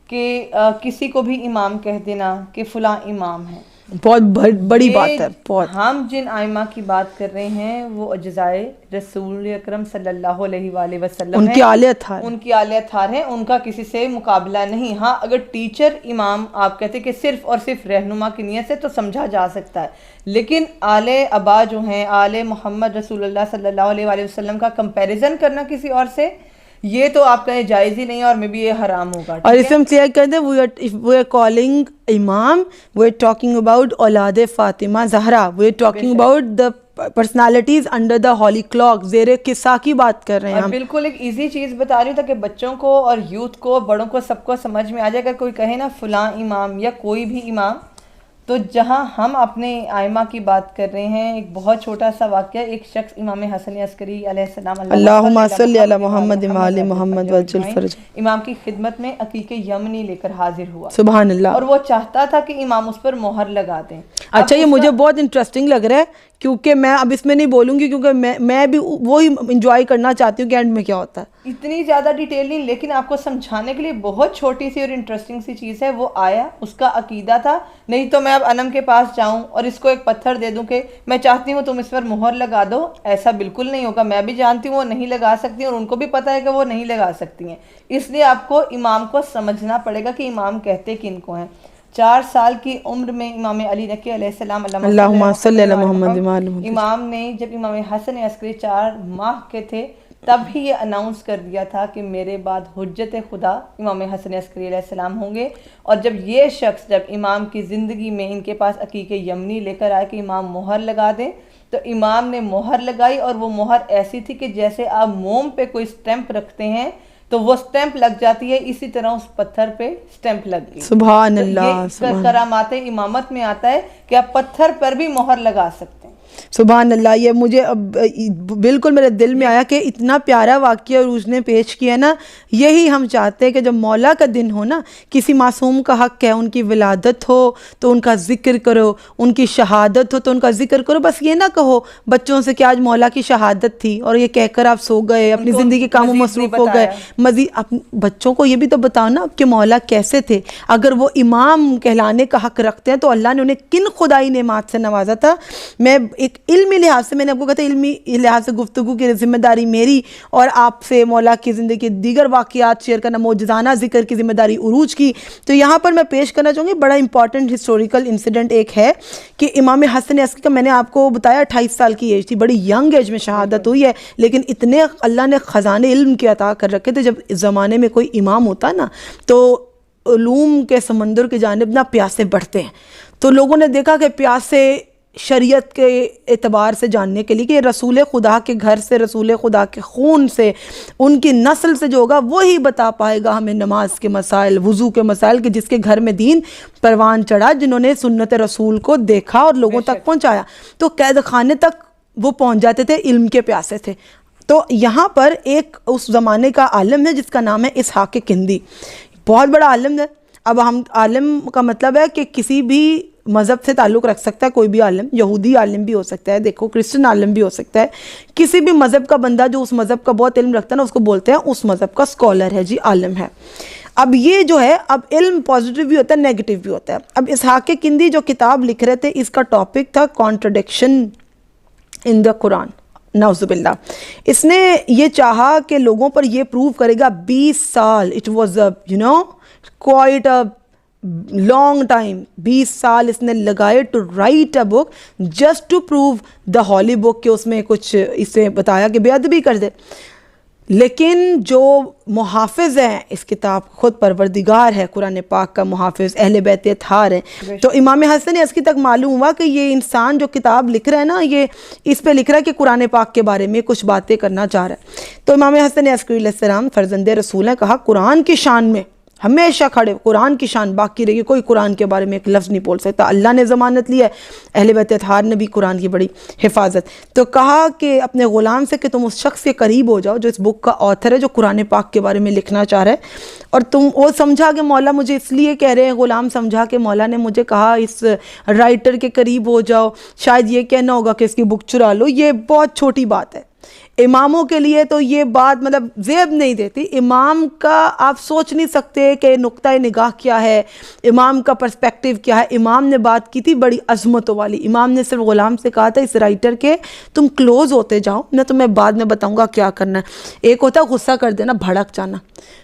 کہ کسی کو بھی امام کہہ دینا کہ فلاں امام ہے، بہت بڑی بات ہے. بہت ہم جن ائمہ کی بات کر رہے ہیں وہ اجزائے رسول اکرم صلی اللہ علیہ وآلہ وسلم ان کی آل اطہار، ان کی آل اطہار ہیں، ان کا کسی سے مقابلہ نہیں. ہاں اگر ٹیچر امام آپ کہتے کہ صرف اور صرف رہنما کی نیت سے تو سمجھا جا سکتا ہے، لیکن آل ابا جو ہیں، آل محمد رسول اللہ صلی اللہ علیہ وآلہ وسلم کا کمپیریزن کرنا کسی اور سے، یہ تو آپ کا جائز ہی نہیں ہے اور میں بھی یہ حرام ہوگا. اور اس میں ہم کلیئر کر دیں we are calling امام، we are talking about اولاد Fatima Zahra, we are talking about the personalities under the holy clock. زیر قصہ کی بات کر رہے ہیں ہم. بالکل ایک ایزی چیز بتا رہی ہوں تاکہ بچوں کو اور یوتھ کو، بڑوں کو، سب کو سمجھ میں آ جائے. اگر کوئی کہے نا فلاں امام یا کوئی بھی امام، تو جہاں ہم اپنے ائمہ کی بات کر رہے ہیں، ایک بہت چھوٹا سا واقعہ. ایک شخص امام حسن عسکری علیہ السلام، اللہم صلی علی محمد وآل محمد وجل فرج، امام کی خدمت میں عقیق یمنی لے کر حاضر ہوا. سبحان اللہ. اور وہ چاہتا تھا کہ امام اس پر مہر لگا دیں. اچھا یہ مجھے بہت انٹرسٹنگ لگ رہا ہے کیونکہ میں اب اس میں نہیں بولوں گی کیونکہ میں بھی وہی انجوائے کرنا چاہتی ہوں کہ اینڈ میں کیا ہوتا ہے. اتنی زیادہ ڈیٹیل نہیں، لیکن آپ کو سمجھانے کے لیے بہت چھوٹی سی اور انٹرسٹنگ سی چیز ہے. وہ آیا، اس کا عقیدہ تھا نہیں تو میں اب انم کے پاس جاؤں اور اس کو ایک پتھر دے دوں کہ میں چاہتی ہوں تم اس پر مہر لگا دو، ایسا بالکل نہیں ہوگا. میں بھی جانتی ہوں وہ نہیں لگا سکتی اور ان کو بھی پتہ ہے کہ وہ نہیں لگا سکتی ہیں. اس لیے آپ کو امام کو سمجھنا پڑے گا کہ امام کہتے کن کو ہیں. 4 سال کی عمر میں امام علی نقی علیہ السلام، اللہم صلی علی محمد، امام نے جب امام حسن عسکری 4 ماہ کے تھے تب ہی یہ اناؤنس کر دیا تھا کہ میرے بعد حجت خدا امام حسن عسکری علیہ السلام ہوں گے. اور جب یہ شخص جب امام کی زندگی میں ان کے پاس عقیق یمنی لے کر آئے کہ امام مہر لگا دیں، تو امام نے مہر لگائی اور وہ مہر ایسی تھی کہ جیسے آپ موم پہ کوئی سٹیمپ رکھتے ہیں تو وہ سٹیمپ لگ جاتی ہے، اسی طرح اس پتھر پہ سٹیمپ لگ گئی. سبحان اللہ. یہ کرامات امامت میں آتا ہے کہ آپ پتھر پر بھی مہر لگا سکتے ہیں. سبحان اللہ. یہ مجھے اب بالکل میرے دل میں آیا کہ اتنا پیارا واقعہ عروج نے پیش کیا نا. یہی ہم چاہتے ہیں کہ جب مولا کا دن ہو نا، کسی معصوم کا حق ہے، ان کی ولادت ہو تو ان کا ذکر کرو، ان کی شہادت ہو تو ان کا ذکر کرو. بس یہ نہ کہو بچوں سے کہ آج مولا کی شہادت تھی اور یہ کہہ کر آپ سو گئے، اپنی زندگی کے کاموں مصروف ہو گئے. مزید بچوں کو یہ بھی تو بتاؤ نا کہ مولا کیسے تھے. اگر وہ امام کہلانے کا حق رکھتے ہیں تو اللہ نے انہیں کن خدائی نعمات سے نوازا تھا. میں ایک علمی لحاظ سے، میں نے آپ کو کہا تھا علمی لحاظ سے گفتگو کی ذمہ داری میری، اور آپ سے مولا کی زندگی کے دیگر واقعات شیئر کرنا، معجزانہ ذکر کی ذمہ داری عروج کی. تو یہاں پر میں پیش کرنا چاہوں گی بڑا امپورٹنٹ ہسٹوریکل انسیڈنٹ ایک ہے کہ امام حسن عسکری کا میں نے آپ کو بتایا 28 سال کی ایج تھی، بڑی ینگ ایج میں شہادت ہوئی ہے، لیکن اتنے اللہ نے خزانے علم کے عطا کر رکھے تھے. جب اس زمانے میں کوئی امام ہوتا نا تو علوم کے سمندر کی جانب نہ پیاسے بڑھتے ہیں. تو لوگوں نے دیکھا کہ پیاسے شریعت کے اعتبار سے جاننے کے لیے کہ رسول خدا کے گھر سے، رسول خدا کے خون سے، ان کی نسل سے جو ہوگا وہی بتا پائے گا ہمیں نماز کے مسائل، وضو کے مسائل، کہ جس کے گھر میں دین پروان چڑھا، جنہوں نے سنت رسول کو دیکھا اور لوگوں تک پہنچایا، تو قید خانے تک وہ پہنچ جاتے تھے، علم کے پیاسے تھے۔ تو یہاں پر ایک اس زمانے کا عالم ہے جس کا نام ہے اسحاق کندی، بہت بڑا عالم ہے۔ اب ہم عالم کا مطلب ہے کہ کسی بھی مذہب سے تعلق رکھ سکتا ہے کوئی بھی عالم، یہودی عالم بھی ہو سکتا ہے، دیکھو کرسچن عالم بھی ہو سکتا ہے، کسی بھی مذہب کا بندہ جو اس مذہب کا بہت علم رکھتا ہے نا، اس کو بولتے ہیں اس مذہب کا اسکالر ہے جی، عالم ہے۔ اب یہ جو ہے، اب علم پازیٹیو بھی ہوتا ہے، نیگیٹیو بھی ہوتا ہے۔ اب اسحاق کندی جو کتاب لکھ رہے تھے، اس کا ٹاپک تھا کانٹرڈکشن ان دا قرآن، نعوذ باللہ۔ اس نے یہ چاہا کہ لوگوں پر یہ پروو کرے گا 20 سال، it was quite a long time، 20 سال اس نے لگائے to write a book just to prove the holy book, کہ اس میں کچھ اسے بتایا کہ بے ادبی کر دے۔ لیکن جو محافظ ہیں اس کتاب، خود پروردگار ہے قرآن پاک کا محافظ، اہل بیت اطہار ہیں، تو امام حسن عسکری تک معلوم ہوا کہ یہ انسان جو کتاب لکھ رہا ہے نا، یہ اس پہ لکھ رہا ہے کہ قرآن پاک کے بارے میں کچھ باتیں کرنا چاہ رہا ہے۔ تو امام حسن عسکری علیہ السلام فرزند رسول ہیں، کہا قرآن کی شان میں ہمیشہ کھڑے، قرآن کی شان باقی رہی، کوئی قرآن کے بارے میں ایک لفظ نہیں بول سکتا۔ اللہ نے ضمانت لی ہے، اہل بیت اطہار نے بھی قرآن کی بڑی حفاظت۔ تو کہا کہ اپنے غلام سے کہ تم اس شخص کے قریب ہو جاؤ جو اس بک کا آتھر ہے، جو قرآن پاک کے بارے میں لکھنا چاہ رہا ہے، اور تم وہ سمجھا کہ مولا مجھے اس لیے کہہ رہے ہیں، غلام سمجھا کہ مولا نے مجھے کہا اس رائٹر کے قریب ہو جاؤ، شاید یہ کہنا ہوگا کہ اس کی بک چرا لو۔ یہ بہت چھوٹی بات ہے، اماموں کے لیے تو یہ بات مطلب زیب نہیں دیتی۔ امام کا آپ سوچ نہیں سکتے کہ نقطہ نگاہ کیا ہے، امام کا پرسپیکٹیو کیا ہے۔ امام نے بات کی تھی بڑی عظمتوں والی۔ امام نے صرف غلام سے کہا تھا اس رائٹر کے تم کلوز ہوتے جاؤ، میں تمہیں بعد میں بتاؤں گا کیا کرنا ہے۔ ایک ہوتا ہے غصہ کر دینا، بھڑک جانا،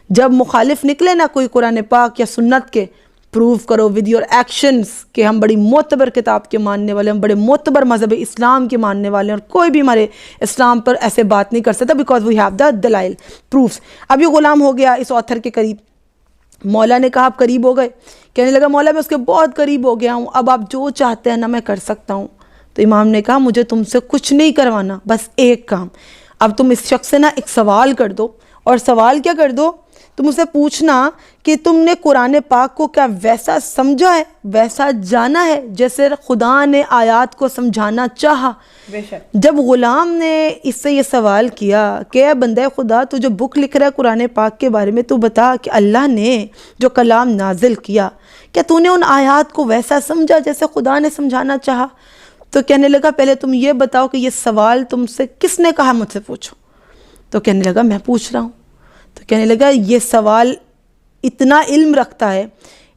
جب مخالف نکلے نا کوئی قرآن پاک یا سنت کے، پروف کرو ود یور ایکشنز کہ ہم بڑی معتبر کتاب کے ماننے والے، ہم بڑے معتبر مذہب اسلام کے ماننے والے ہیں، اور کوئی بھی ہمارے اسلام پر ایسے بات نہیں کر سکتا، بیکاز وی ہیو دا دلائل، پروفس۔ اب یہ غلام ہو گیا اس آتھر کے قریب۔ مولا نے کہا آپ قریب ہو گئے؟ کہنے لگا مولا میں اس کے بہت قریب ہو گیا ہوں، اب آپ جو چاہتے ہیں نا میں کر سکتا ہوں۔ تو امام نے کہا مجھے تم سے کچھ نہیں کروانا، بس ایک کام، اب تم اس شخص سے نا ایک سوال کر دو، اور سوال کیا کر دو، تم اسے پوچھنا کہ تم نے قرآن پاک کو کیا ویسا سمجھا ہے، ویسا جانا ہے جیسے خدا نے آیات کو سمجھانا چاہا۔ جب غلام نے اس سے یہ سوال کیا کہ اے بندہ خدا تو جو بک لکھ رہا ہے قرآن پاک کے بارے میں، تو بتا کہ اللہ نے جو کلام نازل کیا، کیا تو نے ان آیات کو ویسا سمجھا جیسے خدا نے سمجھانا چاہا؟ تو کہنے لگا پہلے تم یہ بتاؤ کہ یہ سوال تم سے کس نے کہا مجھ سے پوچھو؟ تو کہنے لگا میں پوچھ رہا ہوں۔ تو کہنے لگا یہ سوال اتنا علم رکھتا ہے،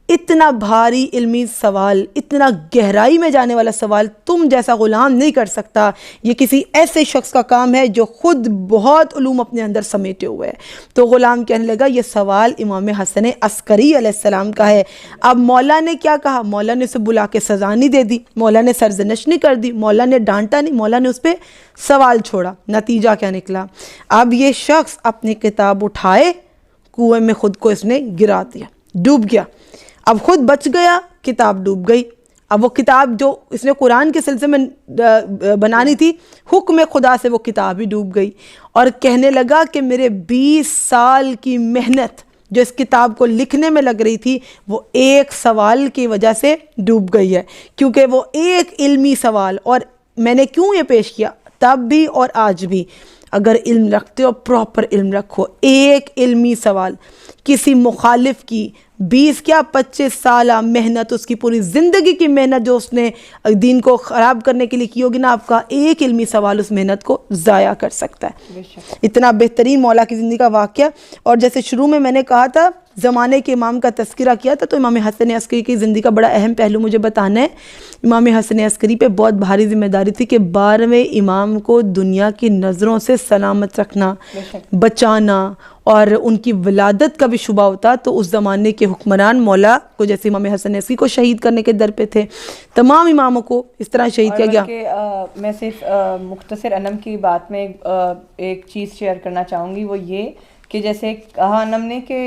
اتنا بھاری علمی سوال، اتنا گہرائی میں جانے والا سوال تم جیسا غلام نہیں کر سکتا، یہ کسی ایسے شخص کا کام ہے جو خود بہت علوم اپنے اندر سمیٹے ہوئے ہے۔ تو غلام کہنے لگا یہ سوال امام حسن عسکری علیہ السلام کا ہے۔ اب مولا نے کیا کہا؟ مولا نے اسے بلا کے سزا نہیں دے دی، مولا نے سرزنش نہیں کر دی، مولا نے ڈانٹا نہیں، مولا نے اس پہ سوال چھوڑا۔ نتیجہ کیا نکلا؟ اب یہ شخص اپنی کتاب اٹھائے، کنویں میں خود کو اس نے گرا دیا، ڈوب گیا۔ اب خود بچ گیا، کتاب ڈوب گئی۔ اب وہ کتاب جو اس نے قرآن کے سلسلے میں بنانی تھی، حکم خدا سے وہ کتاب ہی ڈوب گئی، اور کہنے لگا کہ میرے 20 سال کی محنت جو اس کتاب کو لکھنے میں لگ رہی تھی وہ ایک سوال کی وجہ سے ڈوب گئی ہے، کیونکہ وہ ایک علمی سوال، اور میں نے کیوں یہ پیش کیا تب بھی اور آج بھی، اگر علم رکھتے ہو پراپر علم رکھو، ایک علمی سوال کسی مخالف کی 25 سالہ محنت، اس کی پوری زندگی کی محنت جو اس نے دین کو خراب کرنے کے لیے کی ہوگی نا، آپ کا ایک علمی سوال اس محنت کو ضائع کر سکتا ہے۔ اتنا بہترین مولا کی زندگی کا واقعہ۔ اور جیسے شروع میں نے کہا تھا زمانے کے امام کا تذکرہ کیا تھا، تو امام حسن عسکری کی زندگی کا بڑا اہم پہلو مجھے بتانا ہے۔ امام حسن عسکری پہ بہت بھاری ذمہ داری تھی کہ 12ویں امام کو دنیا کی نظروں سے سلامت رکھنا، بچانا، اور ان کی ولادت کا بھی شبہ ہوتا تو اس زمانے کے حکمران مولا کو، جیسے امام حسن عسکری کو شہید کرنے کے در پہ تھے، تمام اماموں کو اس طرح شہید کیا گیا۔ میں صرف مختصر انم کی بات میں ایک چیز شیئر کرنا چاہوں گی، وہ یہ کہ جیسے کہا انم نے کہ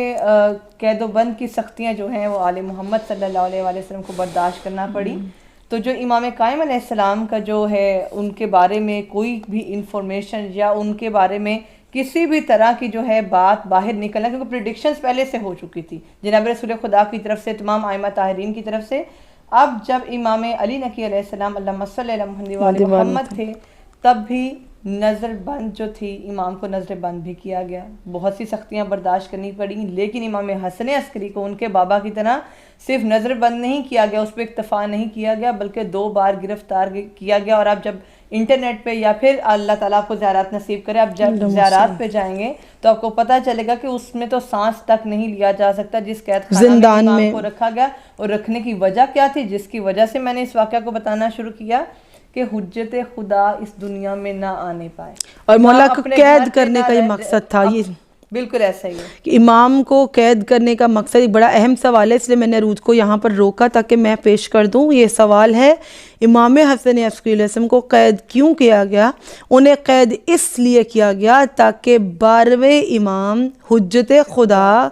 قید و بند کی سختیاں جو ہیں وہ آل محمد صلی اللہ علیہ وسلم کو برداشت کرنا پڑی، تو جو امام قائم علیہ السلام کا جو ہے ان کے بارے میں کوئی بھی انفارمیشن یا ان کے بارے میں کسی بھی طرح کی جو ہے بات باہر نکلنا، کیونکہ پریڈکشنز پہلے سے ہو چکی تھی جناب رسول خدا کی طرف سے، تمام ائمہ طاہرین کی طرف سے. اب جب امام علی نقی علیہ السلام اللہم صلی علی محمد تھے، تب بھی نظر بند جو تھی، امام کو نظر بند بھی کیا گیا، بہت سی سختیاں برداشت کرنی پڑی، لیکن امام حسن عسکری کو ان کے بابا کی طرح صرف نظر بند نہیں کیا گیا، اس پہ اکتفا نہیں کیا گیا، بلکہ 2 بار گرفتار کیا گیا. اور آپ جب انٹرنیٹ پہ یا پھر اللہ تعالیٰ آپ کو زیارات نصیب کرے، آپ جب زیارات پہ جائیں گے تو آپ کو پتہ چلے گا کہ اس میں تو سانس تک نہیں لیا جا سکتا جس قید خانہ میں امام کو رکھا گیا. اور رکھنے کی وجہ کیا تھی، جس کی وجہ سے میں نے اس واقعہ کو بتانا شروع کیا کہ حجت خدا اس دنیا میں نہ آنے پائے، اور مولا کو قید کرنے کا یہ مقصد تھا. یہ بالکل ایسا ہی ہے کہ امام کو قید کرنے کا مقصد ایک بڑا اہم سوال ہے، اس لیے میں نے عروج کو یہاں پر روکا تاکہ میں پیش کر دوں. یہ سوال ہے امام حسن عسکری علیہ السلام کو قید کیوں کیا گیا؟ انہیں قید اس لیے کیا گیا تاکہ 12ویں امام حجت خدا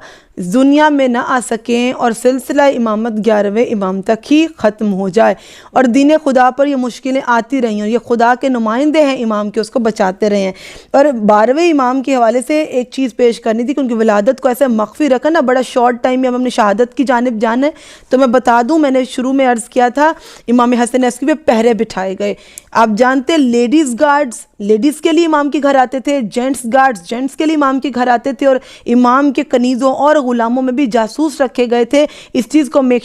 دنیا میں نہ آ سکیں اور سلسلہ امامت 11ویں امام تک ہی ختم ہو جائے، اور دین خدا پر یہ مشکلیں آتی رہی ہیں. یہ خدا کے نمائندے ہیں امام کے، اس کو بچاتے رہے ہیں. اور 12ویں امام کے حوالے سے ایک چیز پیش کرنی تھی کہ ان کی ولادت کو ایسے مخفی رکھا نا، بڑا شارٹ ٹائم میں ہم اپنی شہادت کی جانب جانا ہے. تو میں بتا دوں، میں نے شروع میں عرض کیا تھا امام حسن عسکری پہ پہرے بٹھائے گئے. آپ جانتے لیڈیز گارڈز لیڈیز کے لیے امام کے گھر آتے تھے، جینٹس گارڈز جینٹس کے لیے امام کے گھر آتے تھے، اور امام کے کنیزوں اور غلاموں میں بھی جاسوس رکھے گئے تھے اس چیز کو میک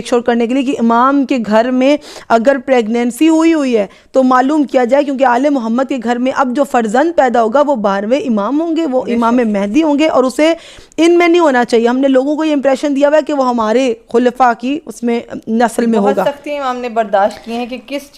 شور کرنے کے لیے کہ امام کے گھر میں اگر پریگنینسی ہوئی ہے تو معلوم کیا جائے، کیونکہ آل محمد کے گھر میں اب جو فرزند پیدا ہوگا وہ 12ویں امام ہوں گے، وہ امام مہدی ہوں گے، اور اسے ان میں نہیں ہونا چاہیے. ہم نے لوگوں کو یہ امپریشن دیا ہوا ہے کہ وہ ہمارے خلفاء کی اس میں نسل میں ہوگا. بہت سختی امام نے برداشت کی ہیں کہ کس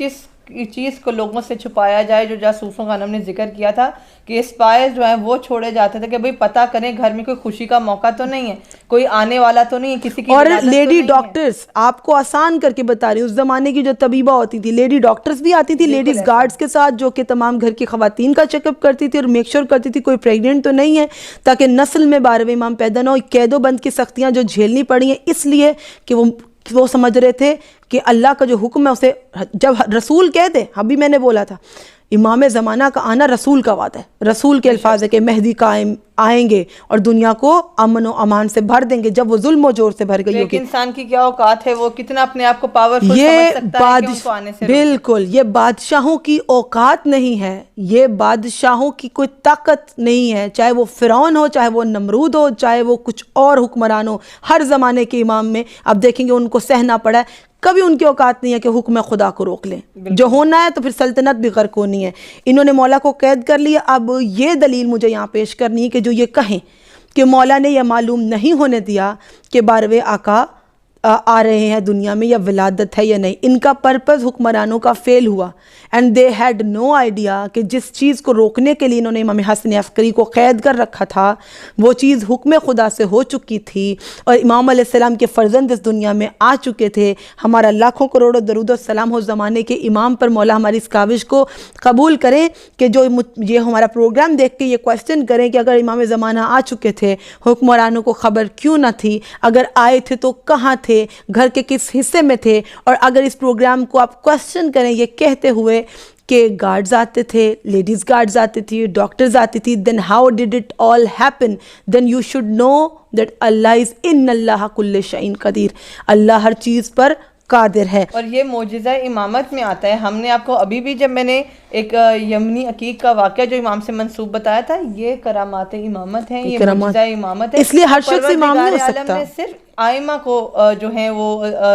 چیز کو لوگوں سے چھپایا جائے. جو جاسوسوں کا ہم نے ذکر کیا تھا کہ اسپائز جو ہیں وہ چھوڑے جاتے تھے کہ بھئی پتہ کریں گھر میں کوئی خوشی کا موقع تو نہیں ہے، کوئی آنے والا تو نہیں ہے، کسی کی اور لیڈی ڈاکٹرز، آپ کو آسان کر کے بتا رہی ہوں، اس زمانے کی جو طبیبہ ہوتی تھی، لیڈی ڈاکٹرز بھی آتی تھی لیڈیز گارڈز کے ساتھ، جو کہ تمام گھر کی خواتین کا چیک اپ کرتی تھی اور میک شور کرتی تھی کوئی پریگننٹ تو نہیں ہے، تاکہ نسل میں 12ویں امام پیدا نہ ہو. قید و بند کی سختیاں جو جھیلنی پڑی ہیں اس لیے کہ وہ سمجھ رہے تھے کہ اللہ کا جو حکم ہے اسے جب رسول کہہ دے. ابھی میں نے بولا تھا امام زمانہ کا آنا رسول کا وعدہ ہے، رسول کے الفاظ ہے کہ مہدی قائم آئیں گے اور دنیا کو امن و امان سے بھر دیں گے جب وہ ظلم و جور سے بھر گئی ہوگی. انسان کی کیا اوقات ہے، وہ کتنا اپنے آپ کو پاورفل سمجھ سکتا ہے کہ ان کو آنے سے بالکل یہ بادشاہوں کی اوقات نہیں ہے، یہ بادشاہوں کی کوئی طاقت نہیں ہے، چاہے وہ فرعون ہو، چاہے وہ نمرود ہو، چاہے وہ کچھ اور حکمران ہو. ہر زمانے کے امام میں آپ دیکھیں گے ان کو سہنا پڑا ہے. کبھی ان کی اوقات نہیں ہے کہ حکم خدا کو روک لیں، جو ہونا ہے تو پھر سلطنت بھی غرق ہونی ہے. انہوں نے مولا کو قید کر لیا. اب یہ دلیل مجھے یہاں پیش کرنی ہے کہ جو یہ کہیں کہ مولا نے یہ معلوم نہیں ہونے دیا کہ 12ویں آقا آ رہے ہیں دنیا میں یا ولادت ہے یا نہیں. ان کا پرپز حکمرانوں کا فیل ہوا and they had no idea کہ جس چیز کو روکنے کے لیے انہوں نے امام حسن عسکری کو قید کر رکھا تھا وہ چیز حکم خدا سے ہو چکی تھی اور امام علیہ السلام کے فرزند اس دنیا میں آ چکے تھے. ہمارا لاکھوں کروڑوں درود و سلام ہو زمانے کے امام پر. مولا ہماری اس کاوش کو قبول کریں کہ جو یہ ہمارا پروگرام دیکھ کے یہ کویسچن کریں کہ اگر امام زمانہ آ چکے تھے حکمرانوں کو خبر کیوں نہ تھی، اگر آئے تھے تو کہاں تھے، گھر کے کس حصے میں تھے. اور اگر اس پروگرام کو آپ کویسچن کریں یہ کہتے ہوئے کہ گارڈز آتے تھے، لیڈیز گارڈز آتی تھی، ڈاکٹرز آتی تھی، then how did it all happen? then you should know that Allah is in Allah كل شيء قدیر. اللہ ہر چیز پر قادر ہے. اور یہ معجزہ امامت میں آتا ہے. ہم نے آپ کو ابھی بھی جب میں نے ایک یمنی عقیق کا واقعہ جو امام سے منسوب بتایا تھا، یہ کرامات امامت ہیں، یہ معجزہ امامت ہے. اس لیے ہر شخص امام نہیں ہو سکتا. صرف آئمہ کو جو ہیں وہ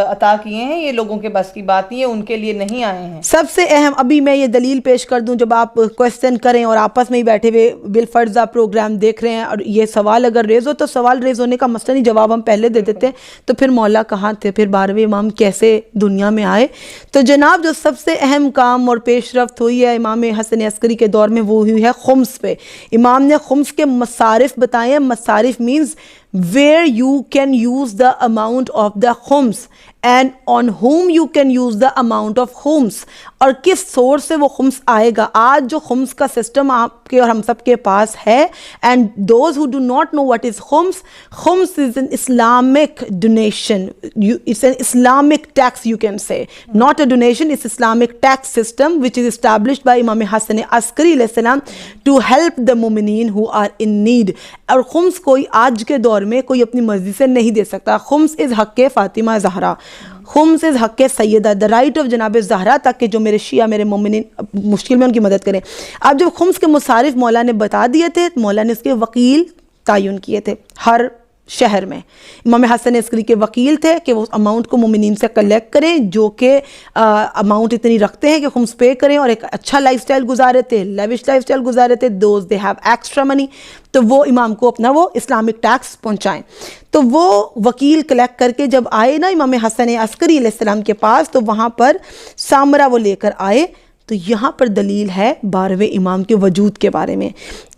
عطا کیے ہیں، یہ لوگوں کے بس کی بات نہیں ہے، ان کے لیے نہیں آئے ہیں. سب سے اہم ابھی میں یہ دلیل پیش کر دوں، جب آپ کویسچن کریں اور آپس میں ہی بیٹھے ہوئے بالفرض آپ پروگرام دیکھ رہے ہیں اور یہ سوال اگر ریز ہو تو سوال ریز ہونے کا مسئلہ نہیں، جواب ہم پہلے دے دیتے ہیں. تو پھر مولا کہاں تھے، پھر 12ویں امام کیسے دنیا میں آئے؟ تو جناب جو سب سے اہم کام اور پیش رفت ہوئی ہے امام حسن عسکری کے دور میں وہ ہوئی ہے خمس پہ. امام نے خمس کے مصارف بتائے ہیں. مصارف means where you can use the amount of the khums and on whom you can use the amount of khums, اور کس سورس سے وہ خمس آئے گا. آج جو خمس کا سسٹم آپ کے اور ہم سب کے پاس ہے, and those who do not know what is khums is an Islamic donation, it's an Islamic tax, you can say, not a donation, it's Islamic tax system which is established by Imam Hassan Askari alayhi salam to help the mu'mineen who are in need. اور خمس کوئی آج کے دور میں کوئی اپنی مرضی سے نہیں دے سکتا. خمس از حق فاطمہ زہرا, خمس از حق سیدہ, دا رائٹ آف جناب زہرا, تک کہ جو میرے شیعہ میرے مومنین مشکل میں ان کی مدد کریں. اب جب خمس کے مصارف مولا نے بتا دیے تھے, مولا نے اس کے وکیل تعین کیے تھے ہر شہر میں. امام حسن عسکری کے وکیل تھے کہ وہ اماؤنٹ کو مومنین سے کلیکٹ کریں جو کہ اماؤنٹ اتنی رکھتے ہیں کہ خمس پے کریں اور ایک اچھا لائف سٹائل گزارے تھے, لیوش لائف سٹائل گزارے تھے. Those they have extra money, تو وہ امام کو اپنا وہ اسلامک ٹیکس پہنچائیں. تو وہ وکیل کلیکٹ کر کے جب آئے نا امام حسن عسکری علیہ السلام کے پاس, تو وہاں پر سامرا وہ لے کر آئے. تو یہاں پر دلیل ہے 12ویں امام کے وجود کے بارے میں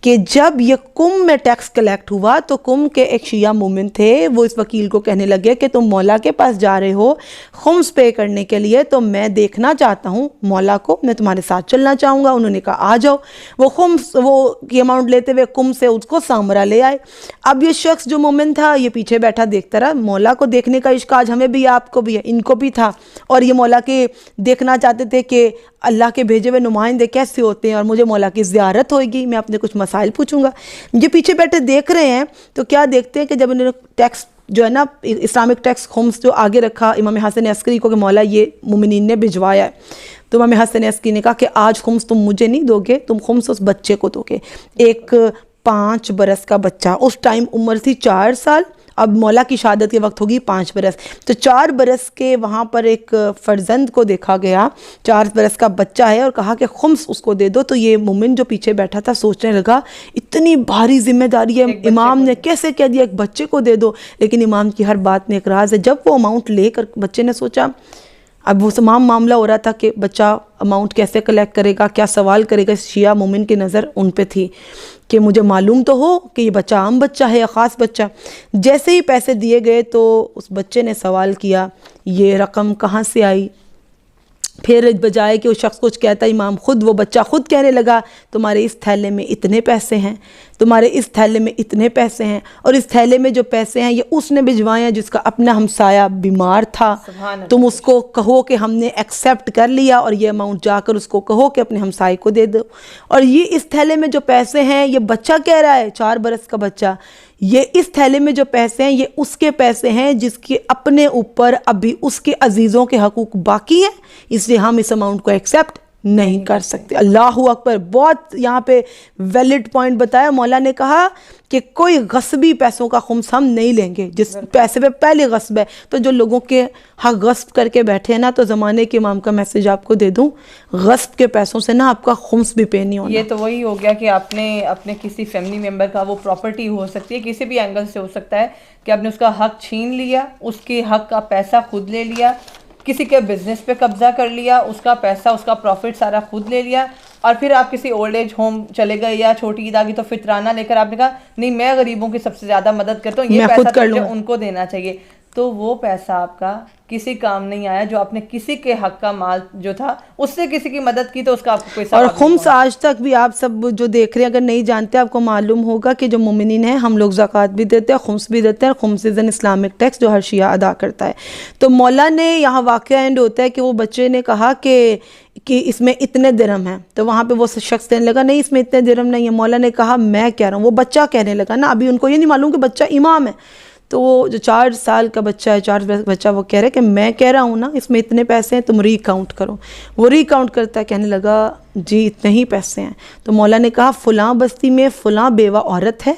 کہ جب یہ کم میں ٹیکس کلیکٹ ہوا تو کم کے ایک شیعہ مومن تھے, وہ اس وکیل کو کہنے لگے کہ تم مولا کے پاس جا رہے ہو خمس پے کرنے کے لیے, تو میں دیکھنا چاہتا ہوں مولا کو, میں تمہارے ساتھ چلنا چاہوں گا. انہوں نے کہا آ جاؤ. وہ خمس وہ کی اماؤنٹ لیتے ہوئے کم سے اس کو سامرا لے آئے. اب یہ شخص جو مومن تھا یہ پیچھے بیٹھا دیکھتا رہا. مولا کو دیکھنے کا عشق آج ہمیں بھی, آپ کو بھی ہے, ان کو بھی تھا, اور یہ مولا کے دیکھنا چاہتے تھے کہ اللہ کے بھیجے ہوئے نمائندے کیسے ہوتے ہیں, اور مجھے مولا کی زیارت ہوئے گی, میں اپنے کچھ مسائل پوچھوں گا. یہ پیچھے بیٹھے دیکھ رہے ہیں تو کیا دیکھتے ہیں کہ جب انہوں نے ٹیکس جو ہے نا اسلامک ٹیکس خمس جو آگے رکھا امام حسن عسکری کو کہ مولا یہ مومنین نے بھجوایا ہے, تو امام حسن عسکری نے کہا کہ آج خمس تم مجھے نہیں دو گے, تم خمس اس بچے کو دو گے. ایک 5 برس کا بچہ, اس ٹائم عمر تھی 4 سال, اب مولا کی شہادت کے وقت ہوگی 5 برس, تو 4 برس کے وہاں پر ایک فرزند کو دیکھا گیا, 4 برس کا بچہ ہے, اور کہا کہ خمس اس کو دے دو. تو یہ مومن جو پیچھے بیٹھا تھا سوچنے لگا اتنی بھاری ذمہ داری ہے, امام نے کیسے کہہ دیا ایک بچے کو دے دو, لیکن امام کی ہر بات میں ایک راز ہے. جب وہ اماؤنٹ لے کر بچے نے سوچا, اب وہ تمام معاملہ ہو رہا تھا کہ بچہ اماؤنٹ کیسے کلیکٹ کرے گا, کیا سوال کرے گا. شیعہ مومن کی نظر ان پہ تھی کہ مجھے معلوم تو ہو کہ یہ بچہ عام بچہ ہے یا خاص بچہ. جیسے ہی پیسے دیے گئے تو اس بچے نے سوال کیا یہ رقم کہاں سے آئی. پھر بجائے کہ وہ شخص کچھ کہتا, امام خود, وہ بچہ خود کہنے لگا تمہارے اس تھیلے میں اتنے پیسے ہیں, تمہارے اس تھیلے میں اتنے پیسے ہیں, اور اس تھیلے میں جو پیسے ہیں یہ اس نے بھجوائے ہیں جس کا اپنا ہمسایہ بیمار تھا. تم اس کو کہو کہ ہم نے ایکسیپٹ کر لیا, اور یہ اماؤنٹ جا کر اس کو کہو کہ اپنے ہمسائے کو دے دو. اور یہ اس تھیلے میں جو پیسے ہیں, یہ بچہ کہہ رہا ہے 4 برس کا بچہ, یہ اس تھیلے میں جو پیسے ہیں یہ اس کے پیسے ہیں جس کے اپنے اوپر ابھی اس کے عزیزوں کے حقوق باقی ہیں, اس لیے ہم اس اماؤنٹ کو ایکسیپٹ نہیں کر سکتے. اللہ اکبر. بہت یہاں پہ ویلڈ پوائنٹ بتایا. مولا نے کہا کہ کوئی غصبی پیسوں کا خمس ہم نہیں لیں گے, جس پیسے پہ پہلے غصب ہے. تو جو لوگوں کے حق غصب کر کے بیٹھے ہیں نا, تو زمانے کے امام کا میسج آپ کو دے دوں, غصب کے پیسوں سے نا آپ کا خمس بھی پے نہیں ہونا. یہ تو وہی ہو گیا کہ آپ نے اپنے کسی فیملی ممبر کا, وہ پراپرٹی ہو سکتی ہے, کسی بھی اینگل سے ہو سکتا ہے کہ آپ نے اس کا حق چھین لیا, اس کے حق کا پیسہ خود لے لیا, کسی کے بزنس پہ قبضہ کر لیا, اس کا پیسہ اس کا پروفٹ سارا خود لے لیا, اور پھر آپ کسی اولڈ ایج ہوم چلے گئے یا چھوٹی عید آ گئی تو فطرانہ لے کر آپ نے کہا نہیں میں غریبوں کی سب سے زیادہ مدد کرتا ہوں, یہ پیسہ مجھے ان کو دینا چاہیے. تو وہ پیسہ آپ کا کسی کام نہیں آیا, جو آپ نے کسی کے حق کا مال جو تھا اس سے کسی کی مدد کی, تو اس کا آپ کو کوئی ثواب. اور خمس آج تک بھی آپ سب جو دیکھ رہے ہیں, اگر نہیں جانتے آپ کو معلوم ہوگا کہ جو مومنین ہیں ہم لوگ زکوٰۃ بھی دیتے ہیں, خمس بھی دیتے ہیں. خمس از این اسلامک ٹیکس جو ہر شیعہ ادا کرتا ہے. تو مولا نے یہاں واقعہ اینڈ ہوتا ہے کہ وہ بچے نے کہا کہ اس میں اتنے درہم ہیں, تو وہاں پہ وہ شخص کہنے لگا نہیں اس میں اتنے درہم نہیں ہے. مولا نے کہا میں کہہ رہا ہوں, وہ بچہ کہنے لگا نا, ابھی ان کو یہ نہیں معلوم کہ بچہ امام ہے. تو وہ جو 4 سال کا بچہ ہے, 4 بچہ, وہ کہہ رہے کہ میں کہہ رہا ہوں نا اس میں اتنے پیسے ہیں, تم ری کاؤنٹ کرو. وہ ری کاؤنٹ کرتا ہے, کہنے لگا جی اتنے ہی پیسے ہیں. تو مولا نے کہا فلاں بستی میں فلاں بیوہ عورت ہے,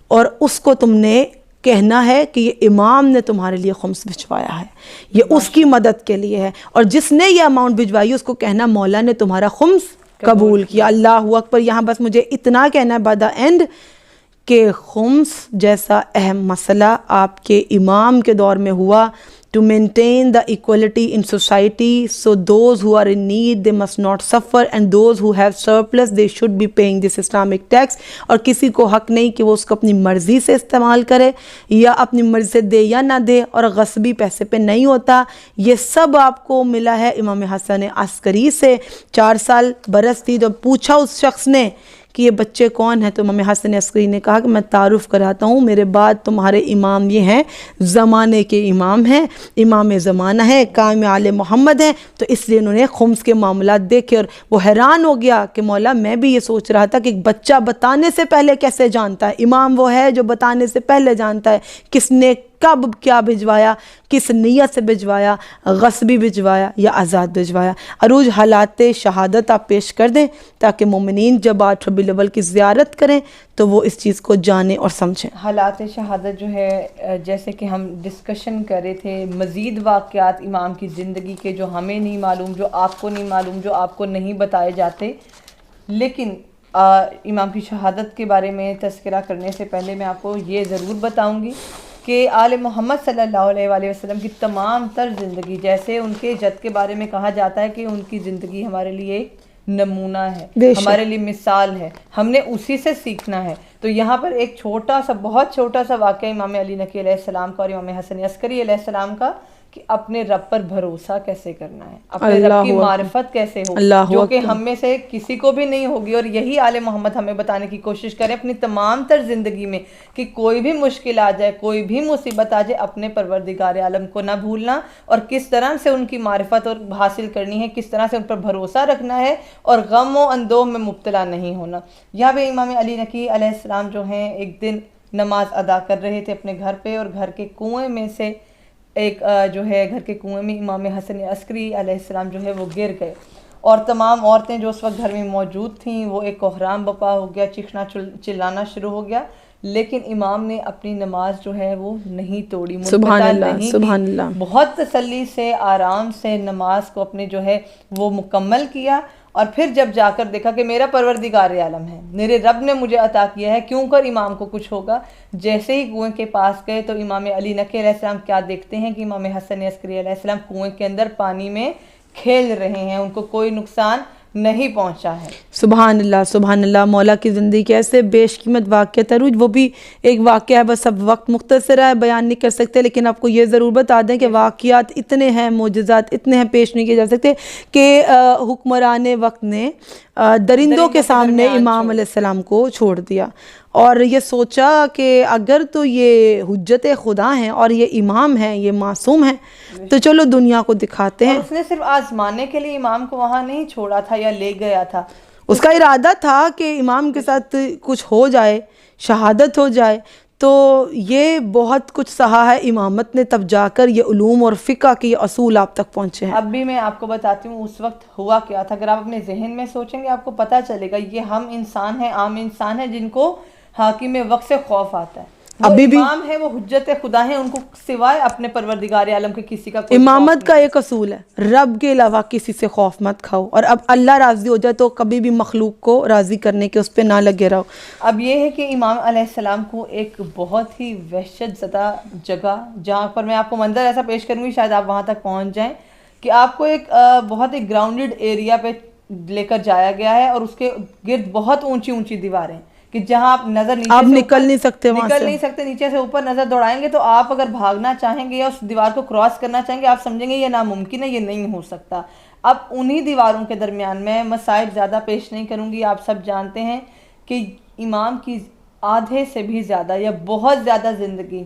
اور اس کو تم نے کہنا ہے کہ یہ امام نے تمہارے لیے خمس بھجوایا ہے, یہ اس کی مدد کے لیے ہے, اور جس نے یہ اماؤنٹ بھجوائی اس کو کہنا مولا نے تمہارا خمس قبول کیا. اللہ اکبر. یہاں بس مجھے اتنا کہنا ہے بائی دا اینڈ کہ خمس جیسا اہم مسئلہ آپ کے امام کے دور میں ہوا to maintain the equality in society. So those who are in need, they must not suffer, and those who have surplus, they should be paying this Islamic tax. اور کسی کو حق نہیں کہ وہ اس کو اپنی مرضی سے استعمال کرے یا اپنی مرضی سے دے یا نہ دے، اور غصبی پیسے پہ نہیں ہوتا. یہ سب آپ کو ملا ہے امام حسن عسکری سے. 4 سال برس تھی، جب پوچھا اس شخص نے کہ یہ بچے کون ہیں، تو امام حسن عسکری نے کہا کہ میں تعارف کراتا ہوں، میرے بعد تمہارے امام یہ ہیں، زمانے کے امام ہیں، امام زمانہ ہیں، قائم آل محمد ہیں. تو اس لیے انہوں نے خمس کے معاملات دیکھے اور وہ حیران ہو گیا کہ مولا میں بھی یہ سوچ رہا تھا کہ ایک بچہ بتانے سے پہلے کیسے جانتا ہے. امام وہ ہے جو بتانے سے پہلے جانتا ہے کس نے کب کیا بھجوایا، کس نیت سے بھجوایا، غصبی بھجوایا یا آزاد بھجوایا. عروج حالات شہادت آپ پیش کر دیں تاکہ مومنین جب 8 ربیع الاول کی زیارت کریں تو وہ اس چیز کو جانیں اور سمجھیں. حالات شہادت جو ہے، جیسے کہ ہم ڈسکشن کر رہے تھے، مزید واقعات امام کی زندگی کے جو ہمیں نہیں معلوم، جو آپ کو نہیں معلوم، جو آپ کو نہیں بتائے جاتے. لیکن امام کی شہادت کے بارے میں تذکرہ کرنے سے پہلے میں آپ کو یہ ضرور بتاؤں گی کہ آل محمد صلی اللہ علیہ وآلہ وسلم کی تمام تر زندگی، جیسے ان کے جد کے بارے میں کہا جاتا ہے کہ ان کی زندگی ہمارے لیے ایک نمونہ ہے، ہمارے لیے مثال ہے، ہم نے اسی سے سیکھنا ہے. تو یہاں پر ایک چھوٹا سا، بہت چھوٹا سا واقعہ امام علی نقی علیہ السلام کا اور امام حسن عسکری علیہ السلام کا، کہ اپنے رب پر بھروسہ کیسے کرنا ہے، اپنے رب کی معرفت کیسے ہو، جو کہ ہم میں سے کسی کو بھی نہیں ہوگی. اور یہی آل محمد ہمیں بتانے کی کوشش کریں اپنی تمام تر زندگی میں کہ کوئی بھی مشکل آ جائے، کوئی بھی مصیبت آ جائے، اپنے پروردگار عالم کو نہ بھولنا اور کس طرح سے ان کی معرفت اور حاصل کرنی ہے، کس طرح سے ان پر بھروسہ رکھنا ہے اور غم و اندوہ میں مبتلا نہیں ہونا. یہاں پہ امام علی نقی علیہ السلام جو ہیں ایک دن نماز ادا کر رہے تھے اپنے گھر پہ، اور گھر کے کنویں میں سے ایک جو ہے گھر کے کنویں میں امام حسن عسکری علیہ السلام جو ہے وہ گر گئے، اور تمام عورتیں جو اس وقت گھر میں موجود تھیں وہ ایک کوہرام بپا ہو گیا، چیخنا چلانا شروع ہو گیا. لیکن امام نے اپنی نماز جو ہے وہ نہیں توڑی، سبحان اللہ، نہیں سبحان اللہ، بہت تسلی سے آرام سے نماز کو اپنے جو ہے وہ مکمل کیا. اور پھر جب جا کر دیکھا کہ میرا پروردگار عالم ہے، میرے رب نے مجھے عطا کیا ہے، کیوں کر امام کو کچھ ہوگا. جیسے ہی کنویں کے پاس گئے تو امام علی نقی علیہ السلام کیا دیکھتے ہیں کہ امام حسن عسکری علیہ السلام کنویں کے اندر پانی میں کھیل رہے ہیں، ان کو کوئی نقصان نہیں پہنچا ہے. سبحان اللہ، سبحان اللہ. مولا کی زندگی کے ایسے بیش قیمت واقعہ تروج، وہ بھی ایک واقعہ ہے، بس اب وقت مختصر ہے، بیان نہیں کر سکتے، لیکن آپ کو یہ ضرور بتا دیں کہ واقعات اتنے ہیں، معجزات اتنے ہیں، پیش نہیں کیے جا سکتے کہ حکمران وقت نے درندوں کے سامنے امام علیہ السلام کو چھوڑ دیا اور یہ سوچا کہ اگر تو یہ حجت خدا ہیں اور یہ امام ہیں، یہ معصوم ہیں، تو چلو دنیا کو دکھاتے ہیں. اور اس نے صرف آزمانے کے لیے امام کو وہاں نہیں چھوڑا تھا یا لے گیا تھا، اس کا ارادہ تھا کہ امام کے ساتھ کچھ ہو جائے، شہادت ہو جائے. تو یہ بہت کچھ سہا ہے امامت نے، تب جا کر یہ علوم اور فقہ کے یہ اصول آپ تک پہنچے ہیں. اب بھی میں آپ کو بتاتی ہوں اس وقت ہوا کیا تھا. اگر آپ اپنے ذہن میں سوچیں گے آپ کو پتہ چلے گا. یہ ہم انسان ہیں، عام انسان ہیں، جن کو حاکم وقت سے خوف آتا ہے. وہ ابھی بھی امام ہے، وہ حجت خدا ہیں، ان کو سوائے اپنے پروردگار عالم کے کسی کا کوئی امامت کا ایک اصول ہے، رب کے علاوہ کسی سے خوف مت کھاؤ، اور اب اللہ راضی ہو جائے تو کبھی بھی مخلوق کو راضی کرنے کے اس پہ نہ لگے رہو. اب یہ ہے کہ امام علیہ السلام کو ایک بہت ہی وحشت زدہ جگہ، جہاں پر میں آپ کو منظر ایسا پیش کروں گی شاید آپ وہاں تک پہنچ جائیں، کہ آپ کو ایک بہت ہی گراؤنڈڈ ایریا پہ لے کر جایا گیا ہے، اور اس کے گرد بہت اونچی اونچی دیواریں کہ جہاں آپ نظر نیچے آپ سے نکل نہیں سکتے، وہاں سے نکل نہیں سکتے، نیچے سے اوپر نظر دوڑائیں گے تو آپ اگر بھاگنا چاہیں گے یا اس دیوار کو کراس کرنا چاہیں گے آپ سمجھیں گے یہ ناممکن ہے، یہ نہیں ہو سکتا. اب انہی دیواروں کے درمیان میں مسائل زیادہ پیش نہیں کروں گی. آپ سب جانتے ہیں کہ امام کی آدھے سے بھی زیادہ یا بہت زیادہ زندگی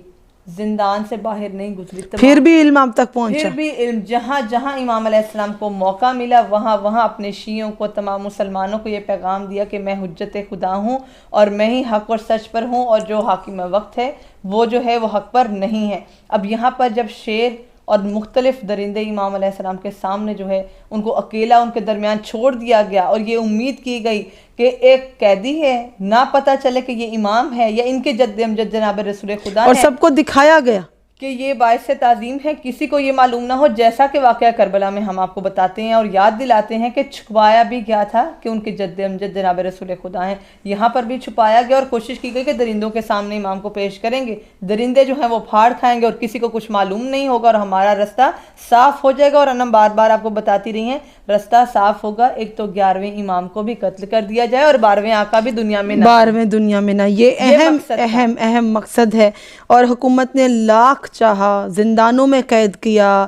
زندان سے باہر نہیں گزری، پھر بھی علم آپ تک پہنچا، پھر بھی علم جہاں جہاں امام علیہ السلام کو موقع ملا وہاں وہاں اپنے شیعوں کو، تمام مسلمانوں کو یہ پیغام دیا کہ میں حجت خدا ہوں اور میں ہی حق اور سچ پر ہوں، اور جو حاکم وقت ہے وہ جو ہے وہ حق پر نہیں ہے. اب یہاں پر جب شیر اور مختلف درندے امام علیہ السلام کے سامنے جو ہے ان کو اکیلا ان کے درمیان چھوڑ دیا گیا، اور یہ امید کی گئی کہ ایک قیدی ہے، نہ پتہ چلے کہ یہ امام ہے یا ان کے جد امجد جناب رسول خدا اور ہے، سب کو دکھایا گیا کہ یہ باعث تعظیم ہے، کسی کو یہ معلوم نہ ہو، جیسا کہ واقعہ کربلا میں ہم آپ کو بتاتے ہیں اور یاد دلاتے ہیں کہ چھپایا بھی گیا تھا کہ ان کے جد امجد جناب رسول خدا ہیں. یہاں پر بھی چھپایا گیا اور کوشش کی گئی کہ درندوں کے سامنے امام کو پیش کریں گے، درندے جو ہیں وہ پھاڑ کھائیں گے اور کسی کو کچھ معلوم نہیں ہوگا اور ہمارا رستہ صاف ہو جائے گا. اور ہم بار بار آپ کو بتاتی رہی ہیں رستہ صاف ہوگا. ایک تو 11ویں امام کو بھی قتل کر دیا جائے اور 12ویں آقا بھی دنیا میں نہ، 12ویں دنیا میں نہ. یہ اہم مقصد ہے. اور حکومت نے لاکھ چاہا، زندانوں میں قید کیا،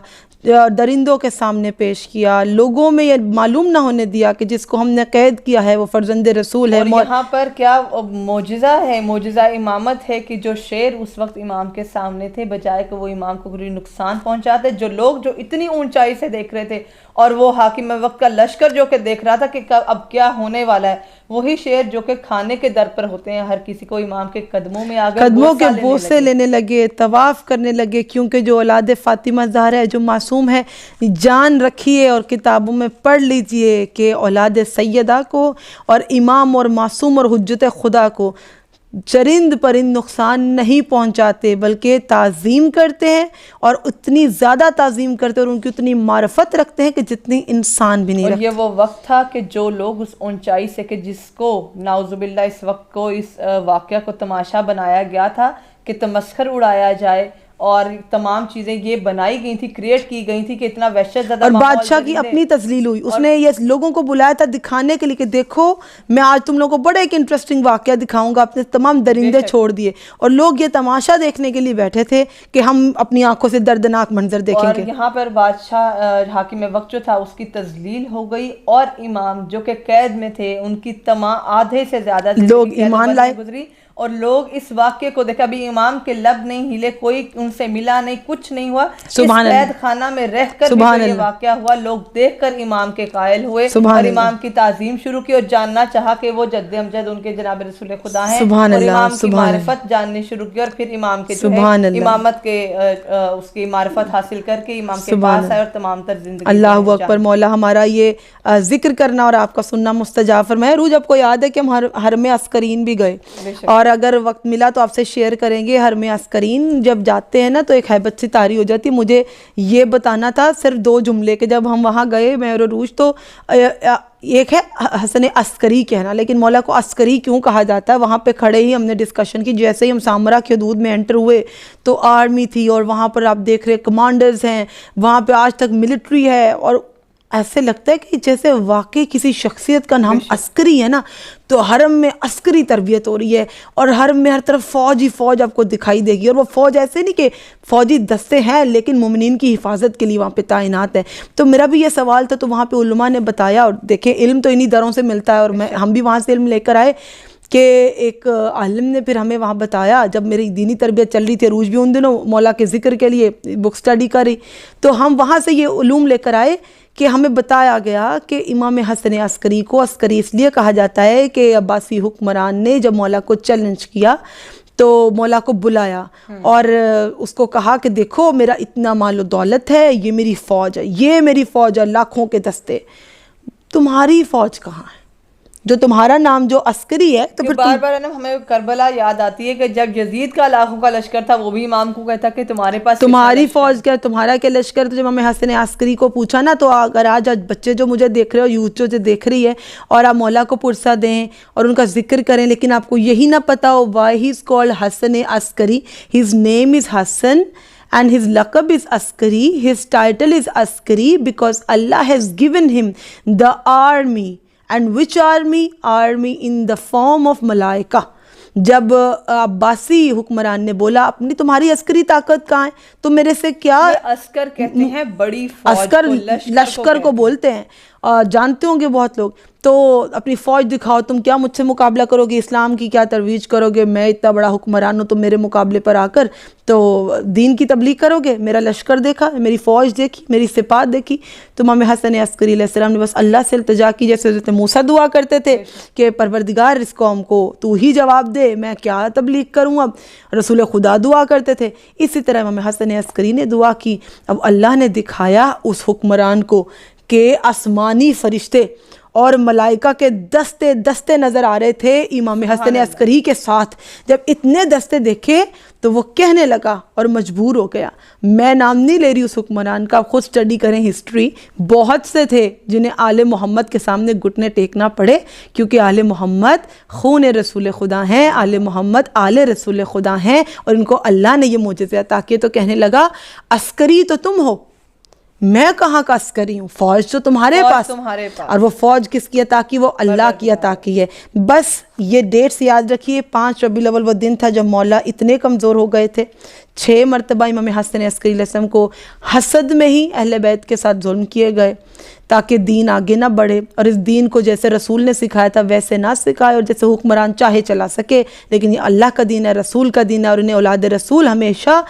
درندوں کے سامنے پیش کیا، لوگوں میں یہ معلوم نہ ہونے دیا کہ جس کو ہم نے قید کیا ہے وہ فرزند رسول ہے. اور یہاں پر کیا معجزہ ہے، معجزہ امامت ہے کہ جو شیر اس وقت امام کے سامنے تھے، بجائے کہ وہ امام کو کوئی نقصان پہنچاتے، جو لوگ جو اتنی اونچائی سے دیکھ رہے تھے اور وہ حاکم وقت کا لشکر جو کہ دیکھ رہا تھا کہ اب کیا ہونے والا ہے، وہی شیر جو کہ کھانے کے در پر ہوتے ہیں، ہر کسی کو امام کے قدموں میں آ گئے، قدموں کے بوسے لینے لگے، طواف کرنے لگے. کیونکہ جو اولاد فاطمہ زہرا ہے، جو معصوم ہے، جان رکھیے اور کتابوں میں پڑھ لیجئے کہ اولاد سیدہ کو اور امام اور معصوم اور حجت خدا کو چرند پرند نقصان نہیں پہنچاتے، بلکہ تعظیم کرتے ہیں اور اتنی زیادہ تعظیم کرتے ہیں اور ان کی اتنی معرفت رکھتے ہیں کہ جتنی انسان بھی نہیں رکھتے. اور یہ وہ وقت تھا کہ جو لوگ اس اونچائی سے، کہ جس کو نعوذ باللہ اس وقت کو، اس واقعہ کو تماشا بنایا گیا تھا کہ تمسخر اڑایا جائے اور تمام چیزیں یہ بنائی گئی تھی، کریٹ کی گئی تھی کہ اتنا وحشت زدہ اور بادشاہ کی اپنی تذلیل ہوئی. اس نے یہ لوگوں کو بلایا تھا دکھانے کے لیے کہ دیکھو میں آج تم لوگوں کو بڑے ایک انٹرسٹنگ واقعہ دکھاؤں گا. اپنے تمام درندے چھوڑ دیے اور لوگ یہ تماشا دیکھنے کے لیے بیٹھے تھے کہ ہم اپنی آنکھوں سے دردناک منظر دیکھیں گے. اور یہاں پر بادشاہ حاکم وقت جو تھا اس کی تذلیل ہو گئی اور امام جو کہ قید میں تھے ان کی آدھے سے زیادہ لوگ ایمان لائے گزری اور لوگ اس واقعے کو دیکھا. ابھی امام کے لب نہیں ہلے، کوئی ان سے ملا نہیں، کچھ نہیں ہوا. اس قید خانہ میں رہ کر بھی یہ واقعہ ہوا. لوگ دیکھ کر امام کے قائل ہوئے اور امام کی تعظیم شروع کی اور جاننا چاہا کہ وہ جد امجد ان کے جناب رسول خدا ہیں اور امام کی معرفت جاننی شروع کی. اور پھر امام کے جو ہے امامت کے اس کی معرفت حاصل کر کے امام کے پاس آئے اور تمام تر زندگی. اللہ اکبر. مولا ہمارا یہ ذکر کرنا اور آپ کا سننا مستجاب فرمائے. روز آپ کو یاد ہے کہ ہم حرم عسکرین بھی گئے اور اگر وقت ملا تو آپ سے شیئر کریں گے. حرم عسکرین جب جاتے ہیں نا تو ایک ہیبت سی طاری ہو جاتی. مجھے یہ بتانا تھا صرف 2 جملے کہ جب ہم وہاں گئے میں اور عروج، تو ایک ہے حسن عسکری کہنا، لیکن مولا کو عسکری کیوں کہا جاتا ہے؟ وہاں پہ کھڑے ہی ہم نے ڈسکشن کی. جیسے ہی ہم سامرا کے حدود میں انٹر ہوئے تو آرمی تھی اور وہاں پر آپ دیکھ رہے کمانڈرز ہیں، وہاں پہ آج تک ملٹری ہے اور ایسے لگتا ہے کہ جیسے واقعی کسی شخصیت کا نام عسکری ہے نا. تو حرم میں عسکری تربیت ہو رہی ہے اور حرم میں ہر طرف فوج ہی فوج آپ کو دکھائی دے گی. اور وہ فوج ایسے نہیں کہ فوجی دستے ہیں لیکن مومنین کی حفاظت کے لیے وہاں پہ تعینات ہے. تو میرا بھی یہ سوال تھا، تو وہاں پہ علماء نے بتایا. اور دیکھیں علم تو انہی دروں سے ملتا ہے اور ہم بھی وہاں سے علم لے کر آئے کہ ایک عالم نے پھر ہمیں وہاں بتایا، جب میری دینی تربیت چل رہی تھی، عروج بھی ان دنوں مولا کے ذکر کے لیے بک سٹڈی کر رہی، تو ہم وہاں سے یہ علوم لے کر آئے کہ ہمیں بتایا گیا کہ امام حسن عسکری کو عسکری اس لیے کہا جاتا ہے کہ عباسی حکمران نے جب مولا کو چیلنج کیا تو مولا کو بلایا اور اس کو کہا کہ دیکھو میرا اتنا مال و دولت ہے، یہ میری فوج ہے، یہ میری فوج ہے، لاکھوں کے دستے، تمہاری فوج کہاں ہے جو تمہارا نام جو عسکری ہے؟ تو پھر بار بار ہمیں کربلا یاد آتی ہے کہ جب یزید کا لاکھوں کا لشکر تھا وہ بھی امام کو کہتا کہ تمہارے پاس تمہاری فوج کیا، تمہارا کیا لشکر. تو جب امام حسن عسکری کو پوچھا نا، تو اگر آج بچے جو مجھے دیکھ رہے ہو، یوتھ جو دیکھ رہی ہے، اور آپ مولا کو پرسہ دیں اور ان کا ذکر کریں لیکن آپ کو یہی نہ پتا ہو why he is called حسن عسکری. his name is Hassan and his laqab is Askari, his title is Askari because Allah has given him the army. And which army? Army in the form of ملائکہ. جب عباسی حکمران نے بولا اپنی تمہاری عسکری طاقت کہاں ہے، تو میرے سے کیا، عسکر کہتے ہیں بڑی فوج، عسکر لشکر کو بولتے ہیں، جانتے ہوں گے بہت لوگ. تو اپنی فوج دکھاؤ، تم کیا مجھ سے مقابلہ کرو گے، اسلام کی کیا ترویج کرو گے، میں اتنا بڑا حکمران ہوں، تم میرے مقابلے پر آ کر تو دین کی تبلیغ کرو گے. میرا لشکر دیکھا، میری فوج دیکھی، میری سپاہ دیکھی. تو امام حسن عسکری علیہ السلام نے بس اللہ سے التجا کی، جیسے حضرت موسیٰ دعا کرتے تھے کہ پروردگار اس قوم کو تو ہی جواب دے، میں کیا تبلیغ کروں. اب رسول خدا دعا کرتے تھے، اسی طرح امام حسن عسکری نے دعا کی. اب اللہ نے دکھایا اس حکمران کو کہ آسمانی فرشتے اور ملائکہ کے دستے دستے نظر آ رہے تھے امام حسن عسکری کے ساتھ. جب اتنے دستے دیکھے تو وہ کہنے لگا اور مجبور ہو گیا. میں نام نہیں لے رہی اس حکمران کا, خود اسٹڈی کریں ہسٹری. بہت سے تھے جنہیں آل محمد کے سامنے گھٹنے ٹیکنا پڑے, کیونکہ آل محمد خون رسول خدا ہیں, آل محمد آل رسول خدا ہیں, اور ان کو اللہ نے یہ معجزے عطا کیے. تو کہنے لگا عسکری تو تم ہو, میں کہاں کا عسکری ہوں, فوج تو تمہارے پاس, اور وہ فوج کس کی عطا کی, وہ اللہ کی عطا کی ہے. بس یہ ڈیٹس یاد رکھیے, 5 ربیع الاول وہ دن تھا جب مولا اتنے کمزور ہو گئے تھے. 6 مرتبہ امام حسن عسکری علیہ السلام کو حسد میں ہی اہل بیت کے ساتھ ظلم کیے گئے تاکہ دین آگے نہ بڑھے, اور اس دین کو جیسے رسول نے سکھایا تھا ویسے نہ سکھائے, اور جیسے حکمران چاہے چلا سکے. لیکن یہ اللہ کا دین ہے, رسول کا دین ہے, اور انہیں اولاد رسول ہمیشہ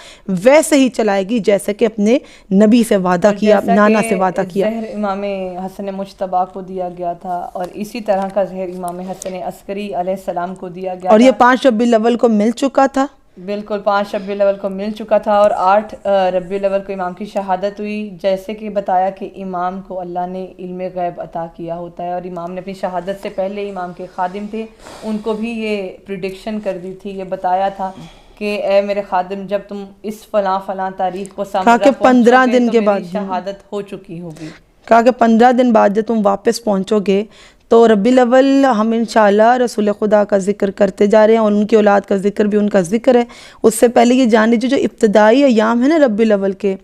ویسے ہی چلائے گی جیسے کہ اپنے نبی سے وعدہ کیا, نانا سے وعدہ کیا. زہر امام حسن مجتبیٰ کو دیا گیا تھا, اور اسی طرح کا زہر امام حسن عسکری علیہ السلام کو دیا گیا, اور یہ 5 ربیع الاول کو مل چکا تھا. بالکل 5 ربیع الاول کو مل چکا تھا, اور 8 ربیع الاول کو امام کی شہادت ہوئی. جیسے کہ بتایا کہ امام کو اللہ نے علم غیب عطا کیا ہوتا ہے, اور امام نے اپنی شہادت سے پہلے امام کے خادم تھے ان کو بھی یہ پریڈکشن کر دی تھی, یہ بتایا تھا کہ اے میرے خادم جب تم اس فلاں فلاں تاریخ کو کہا کہ 15 دن کے بعد شہادت ہو چکی ہوگی. کہا کہ 15 دن بعد جب تم واپس پہنچو گے تو ربیع الاول ہم انشاءاللہ رسول خدا کا ذکر کرتے جا رہے ہیں, اور ان کی اولاد کا ذکر بھی ان کا ذکر ہے. اس سے پہلے یہ جان لیجیے جو ابتدائی ایام ہیں نا ربیع الاول کے,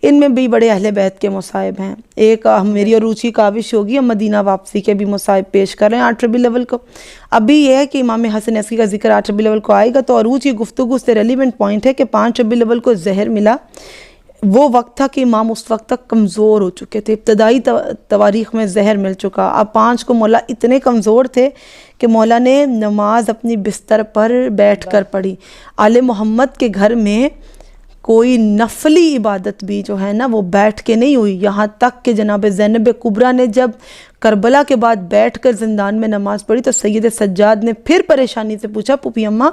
ان میں بھی بڑے اہل بیت کے مصائب ہیں. ایک میری اور روچی کاوش ہوگی, ہم مدینہ واپسی کے بھی مصائب پیش کر رہے ہیں 8 ربیع الاول کو. ابھی یہ ہے کہ امام حسن عسکری کا ذکر 8 ربیع الاول کو آئے گا, تو عروج کی گفتگو سے ریلیونٹ پوائنٹ ہے کہ 5 ربیع الاول کو زہر ملا. وہ وقت تھا کہ امام اس وقت تک کمزور ہو چکے تھے, ابتدائی تواریخ میں زہر مل چکا. اب 5 کو مولا اتنے کمزور تھے کہ مولا نے نماز اپنی بستر پر بیٹھ کر پڑھی. آل محمد کے گھر میں کوئی نفلی عبادت بھی جو ہے نا وہ بیٹھ کے نہیں ہوئی, یہاں تک کہ جناب زینب کبریٰ نے جب کربلا کے بعد بیٹھ کر زندان میں نماز پڑھی تو سید سجاد نے پھر پریشانی سے پوچھا پھوپھی اماں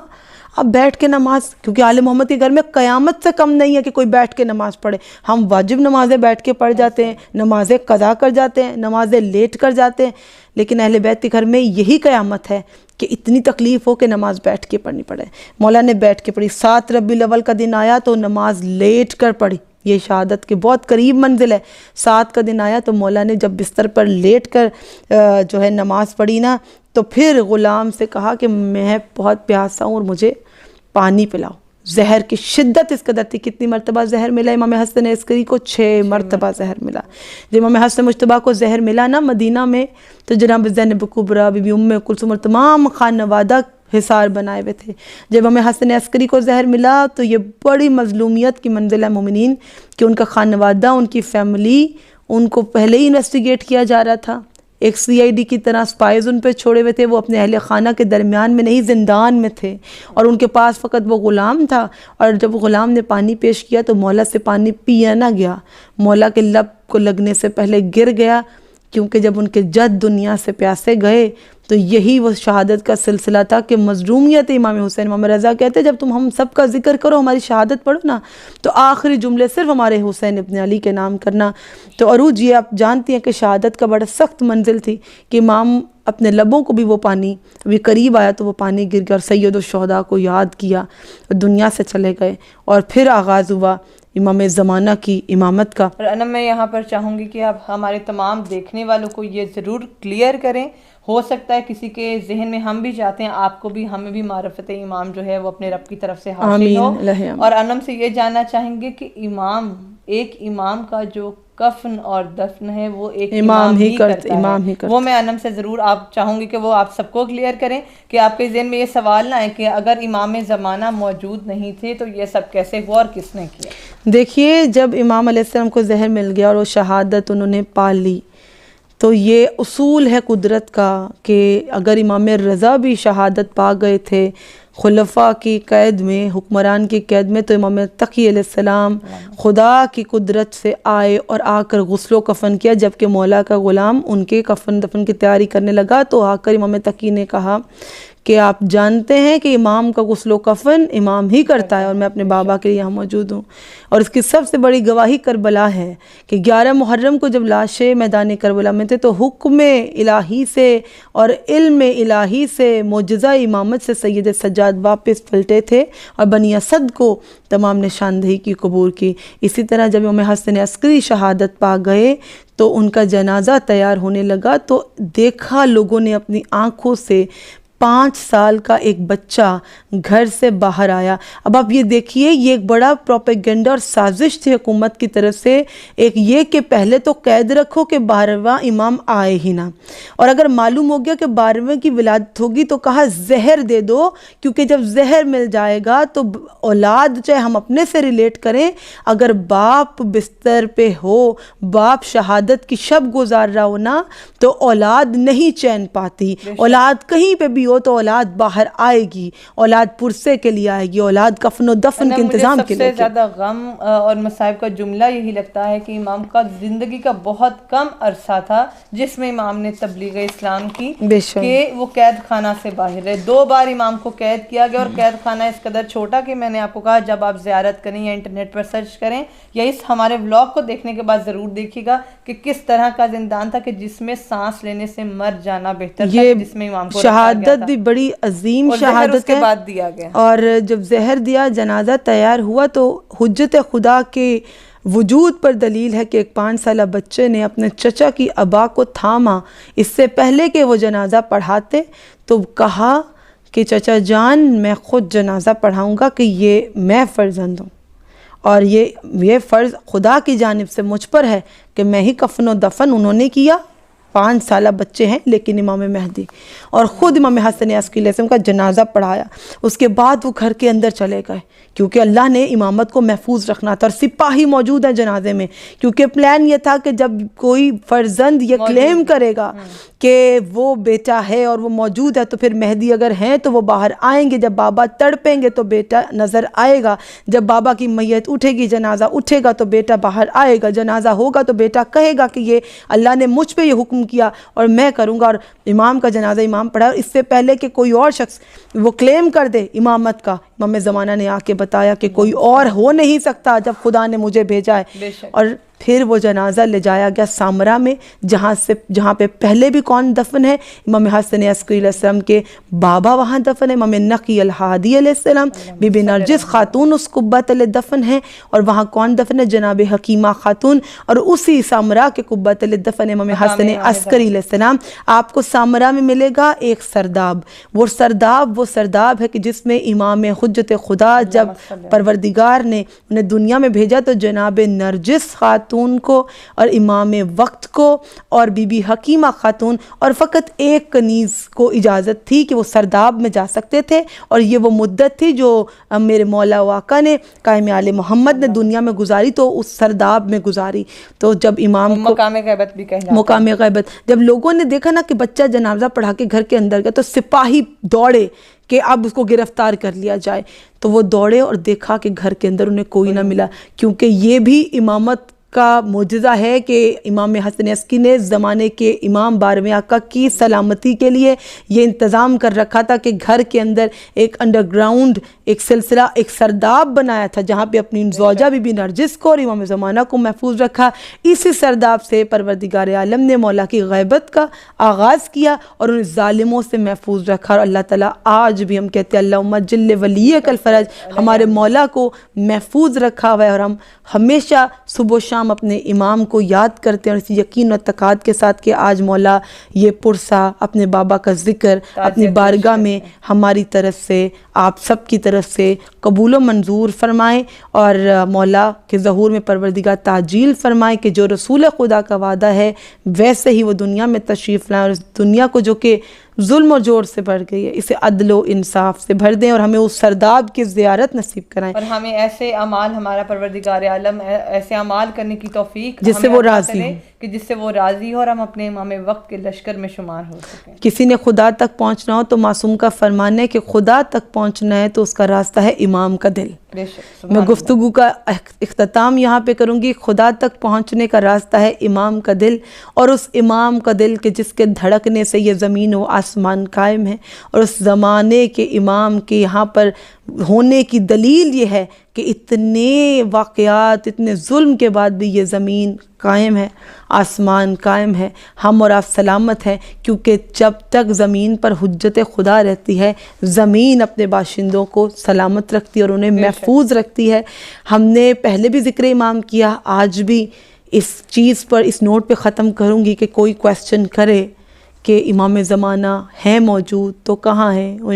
اب بیٹھ کے نماز, کیونکہ آل محمد کے گھر میں قیامت سے کم نہیں ہے کہ کوئی بیٹھ کے نماز پڑھے. ہم واجب نمازیں بیٹھ کے پڑھ جاتے ہیں, نمازیں قضا کر جاتے ہیں, نمازیں لیٹ کر جاتے ہیں, لیکن اہل بیت کے گھر میں یہی قیامت ہے کہ اتنی تکلیف ہو کہ نماز بیٹھ کے پڑھنی پڑے. مولا نے بیٹھ کے پڑھی. 7 ربیع الاول کا دن آیا تو نماز لیٹ کر پڑھی, یہ شہادت کے بہت قریب منزل ہے. 7 کا دن آیا تو مولا نے جب بستر پر لیٹ کر جو ہے نماز پڑھی نا, تو پھر غلام سے کہا کہ میں بہت پیاسا ہوں اور مجھے پانی پلاؤ. زہر کی شدت اس قدر تھی. کتنی مرتبہ زہر ملا امام حسن عسکری کو؟ 6 مرتبہ زہر ملا. جب امام حسن مجتبیٰ کو زہر ملا نا مدینہ میں, تو جناب زینب کبریٰ, بی بی ام کلثوم اور تمام خانوادہ حصار بنائے ہوئے تھے. جب امام حسن عسکری کو زہر ملا تو یہ بڑی مظلومیت کی منزل ہے مومنین کہ ان کا خانوادہ, ان کی فیملی, ان کو پہلے ہی انویسٹیگیٹ کیا جا رہا تھا. ایک CID کی طرح سپائز ان پہ چھوڑے ہوئے تھے, وہ اپنے اہل خانہ کے درمیان میں نہیں زندان میں تھے, اور ان کے پاس فقط وہ غلام تھا. اور جب غلام نے پانی پیش کیا تو مولا سے پانی پیا نہ گیا, مولا کے لب کو لگنے سے پہلے گر گیا, کیونکہ جب ان کے جد دنیا سے پیاسے گئے تو یہی وہ شہادت کا سلسلہ تھا کہ مظلومیت امام حسین. امام رضا کہتے جب تم ہم سب کا ذکر کرو, ہماری شہادت پڑھو نا, تو آخری جملے صرف ہمارے حسین ابن علی کے نام کرنا. تو عروج یہ آپ جانتی ہیں کہ شہادت کا بڑا سخت منزل تھی کہ امام اپنے لبوں کو بھی وہ پانی بھی قریب آیا تو وہ پانی گر گیا, اور سید الشہداء کو یاد کیا اور دنیا سے چلے گئے. اور پھر آغاز ہوا امام زمانہ کی امامت کا. اور انم میں یہاں پر چاہوں گی کہ آپ ہمارے تمام دیکھنے والوں کو یہ ضرور کلیئر کریں, ہو سکتا ہے کسی کے ذہن میں ہم بھی چاہتے ہیں آپ کو بھی, ہمیں بھی معرفت امام جو ہے وہ اپنے رب کی طرف سے حاصل ہو. اور انم سے یہ جاننا چاہیں گے کہ امام, ایک امام کا جو کفن اور دفن ہے وہ ایک امام ہی کرتا ہے. وہ میں انم سے ضرور آپ چاہوں گی کہ وہ آپ سب کو کلیئر کریں کہ آپ کے ذہن میں یہ سوال نہ ہے کہ اگر امام زمانہ موجود نہیں تھے تو یہ سب کیسے ہوا اور کس نے کیا. دیکھیے جب امام علیہ السلام کو زہر مل گیا اور وہ شہادت انہوں نے پا لی, تو یہ اصول ہے قدرت کا کہ اگر امام رضا بھی شہادت پا گئے تھے خلفاء کی قید میں, حکمران کی قید میں, تو امام تقی علیہ السلام خدا کی قدرت سے آئے اور آ کر غسل و کفن کیا. جبکہ مولا کا غلام ان کے کفن دفن کی تیاری کرنے لگا تو آ کر امام تقی نے کہا کہ آپ جانتے ہیں کہ امام کا غسل و کفن امام ہی کرتا ہے اور میں اپنے بابا کے لیے یہاں موجود ہوں. اور اس کی سب سے بڑی گواہی کربلا ہے کہ 11 محرم کو جب لاشیں میدان کربلا میں تھے تو حکم الہی سے اور علم الہی سے معجزہ امامت سے سید سجاد واپس پلٹے تھے اور بنی اسد کو تمام نشاندہی کی قبول کی. اسی طرح جب امام حسن عسکری شہادت پا گئے تو ان کا جنازہ تیار ہونے لگا تو دیکھا لوگوں نے اپنی آنکھوں سے 5 سال کا ایک بچہ گھر سے باہر آیا. اب آپ یہ دیکھیے یہ ایک بڑا پروپیگنڈا اور سازش تھی حکومت کی طرف سے. ایک یہ کہ پہلے تو قید رکھو کہ 12واں امام آئے ہی نہ, اور اگر معلوم ہو گیا کہ 12ویں کی ولادت ہوگی تو کہا زہر دے دو, کیونکہ جب زہر مل جائے گا تو اولاد چاہے ہم اپنے سے ریلیٹ کریں, اگر باپ بستر پہ ہو, باپ شہادت کی شب گزار رہا ہو نا, تو اولاد نہیں چین پاتی. اولاد کہیں پہ بھی تو اولاد باہر آئے گی, اولاد پرسے کے لیے آئے گی, اولاد کفن و دفن کے انتظام کے لیے. سب سے زیادہ غم اور مصائب کا جملہ یہی لگتا ہے کہ امام کا زندگی کا بہت کم عرصہ تھا جس میں امام نے تبلیغ اسلام کی کہ وہ قید خانہ سے باہر رہے. 2 بار امام کو قید کیا گیا, اور قید خانہ اس قدر چھوٹا کہ میں نے آپ کو کہا جب آپ زیارت کریں یا انٹرنیٹ پر سرچ کریں یا اس ہمارے ولاگ کو دیکھنے کے بعد ضرور دیکھیے گا کہ کس طرح کا زندان تھا کہ جس میں سانس لینے سے مر جانا بہتر تھا, جس میں امام کو شہادت بھی بڑی عظیم شہادت ہے. بعد دیا گیا, اور جب زہر دیا جنازہ تیار ہوا تو حجت خدا کے وجود پر دلیل ہے کہ ایک 5 سالہ بچے نے اپنے چچا کی ابا کو تھاما. اس سے پہلے کہ وہ جنازہ پڑھاتے تو کہا کہ چچا جان میں خود جنازہ پڑھاؤں گا کہ یہ میں فرزند ہوں اور یہ فرض خدا کی جانب سے مجھ پر ہے کہ میں ہی کفن و دفن. انہوں نے کیا, 5 سالہ بچے ہیں لیکن امام مہدی, اور خود امام حسن عسکری علیہ السلام کا جنازہ پڑھایا. اس کے بعد وہ گھر کے اندر چلے گئے کیونکہ اللہ نے امامت کو محفوظ رکھنا تھا, اور سپاہی موجود ہے جنازے میں, کیونکہ پلان یہ تھا کہ جب کوئی فرزند یہ کلیم کرے گا کہ وہ بیٹا ہے اور وہ موجود ہے تو پھر مہدی اگر ہیں تو وہ باہر آئیں گے. جب بابا تڑپیں گے تو بیٹا نظر آئے گا, جب بابا کی میت اٹھے گی, جنازہ اٹھے گا تو بیٹا باہر آئے گا, جنازہ ہوگا تو بیٹا کہے گا کہ یہ اللہ نے مجھ پہ یہ حکم کیا اور میں کروں گا. اور امام کا جنازہ امام پڑھا. اس سے پہلے کہ کوئی اور شخص وہ کلیم کر دے امامت کا, امام زمانہ نے آ کے بتایا کہ کوئی اور ہو نہیں سکتا جب خدا نے مجھے بھیجا ہے. اور پھر وہ جنازہ لے جایا گیا سامرا میں, جہاں پہ پہلے بھی کون دفن ہے, امام حسن عسکری علیہ السلام کے بابا وہاں دفن ہے, امام نقی الہادی علیہ السلام, بی بی نرجس خاتون اس قبہ تلے دفن ہے, اور وہاں کون دفن ہے, جناب حکیمہ خاتون, اور اسی سامرا کے قبہ تلے دفن ہے امام حسن عسکری علیہ السلام. آپ کو سامرا میں ملے گا ایک سرداب, وہ سرداب ہے کہ جس میں امام حجت خدا جب پروردگار نے انہیں دنیا میں بھیجا تو جناب نرجس خاتون کو اور امام وقت کو اور بی بی حکیمہ خاتون اور فقط ایک کنیز کو اجازت تھی کہ وہ سرداب میں جا سکتے تھے, اور یہ وہ مدت تھی جو میرے مولا و آقا نے قائم آل محمد نے دنیا میں گزاری تو اس سرداب میں گزاری. تو جب امام کو مقام غیبت بھی کہلاتا ہے, مقام غیبت, جب لوگوں نے دیکھا نا کہ بچہ جنازہ پڑھا کے گھر کے اندر گیا تو سپاہی دوڑے کہ اب اس کو گرفتار کر لیا جائے. تو وہ دوڑے اور دیکھا کہ گھر کے اندر انہیں کوئی نہ ملا, کیونکہ یہ بھی امامت کا معجزہ ہے کہ امام حسن عسکری نے زمانے کے امام 12ویں آقا کی سلامتی کے لیے یہ انتظام کر رکھا تھا کہ گھر کے اندر ایک انڈر گراؤنڈ ایک سلسلہ ایک سرداب بنایا تھا جہاں پہ اپنی زوجہ بی بی نرجس کو اور امام زمانہ کو محفوظ رکھا. اسی سرداب سے پروردگار عالم نے مولا کی غیبت کا آغاز کیا اور انہیں ظالموں سے محفوظ رکھا. اور اللہ تعالیٰ آج بھی ہم کہتے ہیں اللہم جل ولیک الفرج, ہمارے مولا کو محفوظ رکھا ہوا ہے, اور ہم ہمیشہ صبح و شام اپنے امام کو یاد کرتے ہیں اور اسی یقین و اعتقاد کے ساتھ کہ آج مولا یہ پرسہ اپنے بابا کا ذکر اپنی بارگاہ میں ہماری طرف سے آپ سب کی طرف سے قبول و منظور فرمائیں, اور مولا کے ظہور میں پروردگار تعجیل فرمائیں کہ جو رسول خدا کا وعدہ ہے ویسے ہی وہ دنیا میں تشریف لائیں, اور اس دنیا کو جو کہ ظلم و جور سے بھر گئی ہے اسے عدل و انصاف سے بھر دیں, اور ہمیں اس سرداب کی زیارت نصیب کرائیں, اور ہمیں ایسے اعمال ہمارا پروردگار عالم ایسے اعمال کرنے کی توفیق جس سے وہ راضی ہوں, کہ جس سے وہ راضی ہو اور ہم اپنے امام وقت کے لشکر میں شمار ہو سکیں. کسی نے خدا تک پہنچنا ہو تو معصوم کا فرمان ہے کہ خدا تک پہنچنا ہے تو اس کا راستہ ہے امام کا دل. میں گفتگو کا اختتام یہاں پہ کروں گی. خدا تک پہنچنے کا راستہ ہے امام کا دل, اور اس امام کا دل کہ جس کے دھڑکنے سے یہ زمین و آسمان قائم ہے, اور اس زمانے کے امام کے یہاں پر ہونے کی دلیل یہ ہے کہ اتنے واقعات, اتنے ظلم کے بعد بھی یہ زمین قائم ہے, آسمان قائم ہے, ہم اور آپ سلامت ہیں, کیونکہ جب تک زمین پر حجت خدا رہتی ہے زمین اپنے باشندوں کو سلامت رکھتی ہے اور انہیں محفوظ رکھتی ہے. ہم نے پہلے بھی ذکر امام کیا, آج بھی اس چیز پر اس نوٹ پہ ختم کروں گی کہ کوئی کویسچن کرے کہ امام زمانہ ہیں موجود تو کہاں ہیں, وہ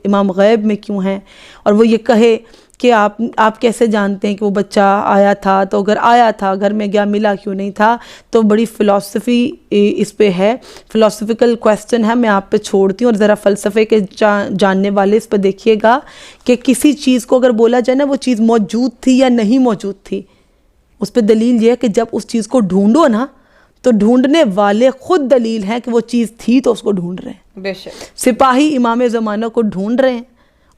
امام غیب میں کیوں ہیں, اور وہ یہ کہے کہ آپ کیسے جانتے ہیں کہ وہ بچہ آیا تھا, تو اگر آیا تھا گھر میں گیا ملا کیوں نہیں تھا. تو بڑی فلسفی اس پہ ہے, فلسفیکل کویسچن ہے, میں آپ پہ چھوڑتی ہوں, اور ذرا فلسفے کے جاننے والے اس پہ دیکھیے گا کہ کسی چیز کو اگر بولا جائے نا وہ چیز موجود تھی یا نہیں موجود تھی, اس پہ دلیل یہ ہے کہ جب اس چیز کو ڈھونڈو نا تو ڈھونڈنے والے خود دلیل ہیں کہ وہ چیز تھی تو اس کو ڈھونڈ رہے ہیں. بے شک سپاہی امام زمانہ کو ڈھونڈ رہے ہیں,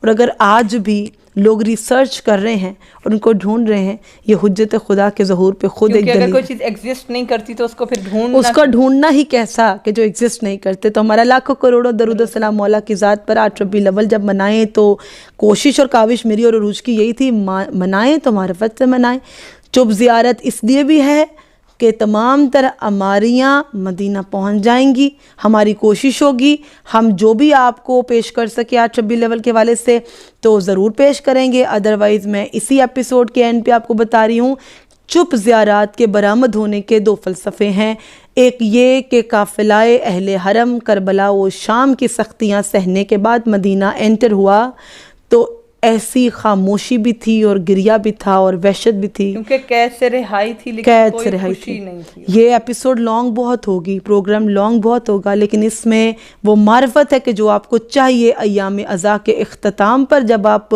اور اگر آج بھی لوگ ریسرچ کر رہے ہیں اور ان کو ڈھونڈ رہے ہیں, یہ حجت خدا کے ظہور پہ خود ایک دلیل. اگر کوئی چیز ایگزسٹ نہیں کرتی تو اس کو پھر اس کا ڈھونڈنا ہی کیسا کہ جو ایگزسٹ نہیں کرتے. تو ہمارا لاکھوں کروڑوں درود و سلام مولا کی ذات پر. 8 ربیع الاول جب منائیں تو کوشش اور کاوش میری اور عروج کی یہی تھی, منائیں تو معرفت سے منائیں. چپ زیارت اس لیے بھی ہے کہ تمام تر اماریاں مدینہ پہنچ جائیں گی. ہماری کوشش ہوگی ہم جو بھی آپ کو پیش کر سکے 8 ربیع الاول کے والے سے تو ضرور پیش کریں گے. ادروائز میں اسی ایپیسوڈ کے اینڈ پہ آپ کو بتا رہی ہوں, چپ زیارات کے برآمد ہونے کے 2 فلسفے ہیں. ایک یہ کہ قافلہ اہل حرم کربلا و شام کی سختیاں سہنے کے بعد مدینہ انٹر ہوا تو ایسی خاموشی بھی تھی اور گریہ بھی تھا اور وحشت بھی تھی, کیونکہ قید سے رہائی تھی لیکن کوئی خوشی نہیں تھی. یہ ایپیسوڈ لانگ بہت ہوگی, پروگرام لانگ بہت ہوگا, لیکن اس میں وہ معرفت ہے کہ جو آپ کو چاہیے ایام عزا کے اختتام پر جب آپ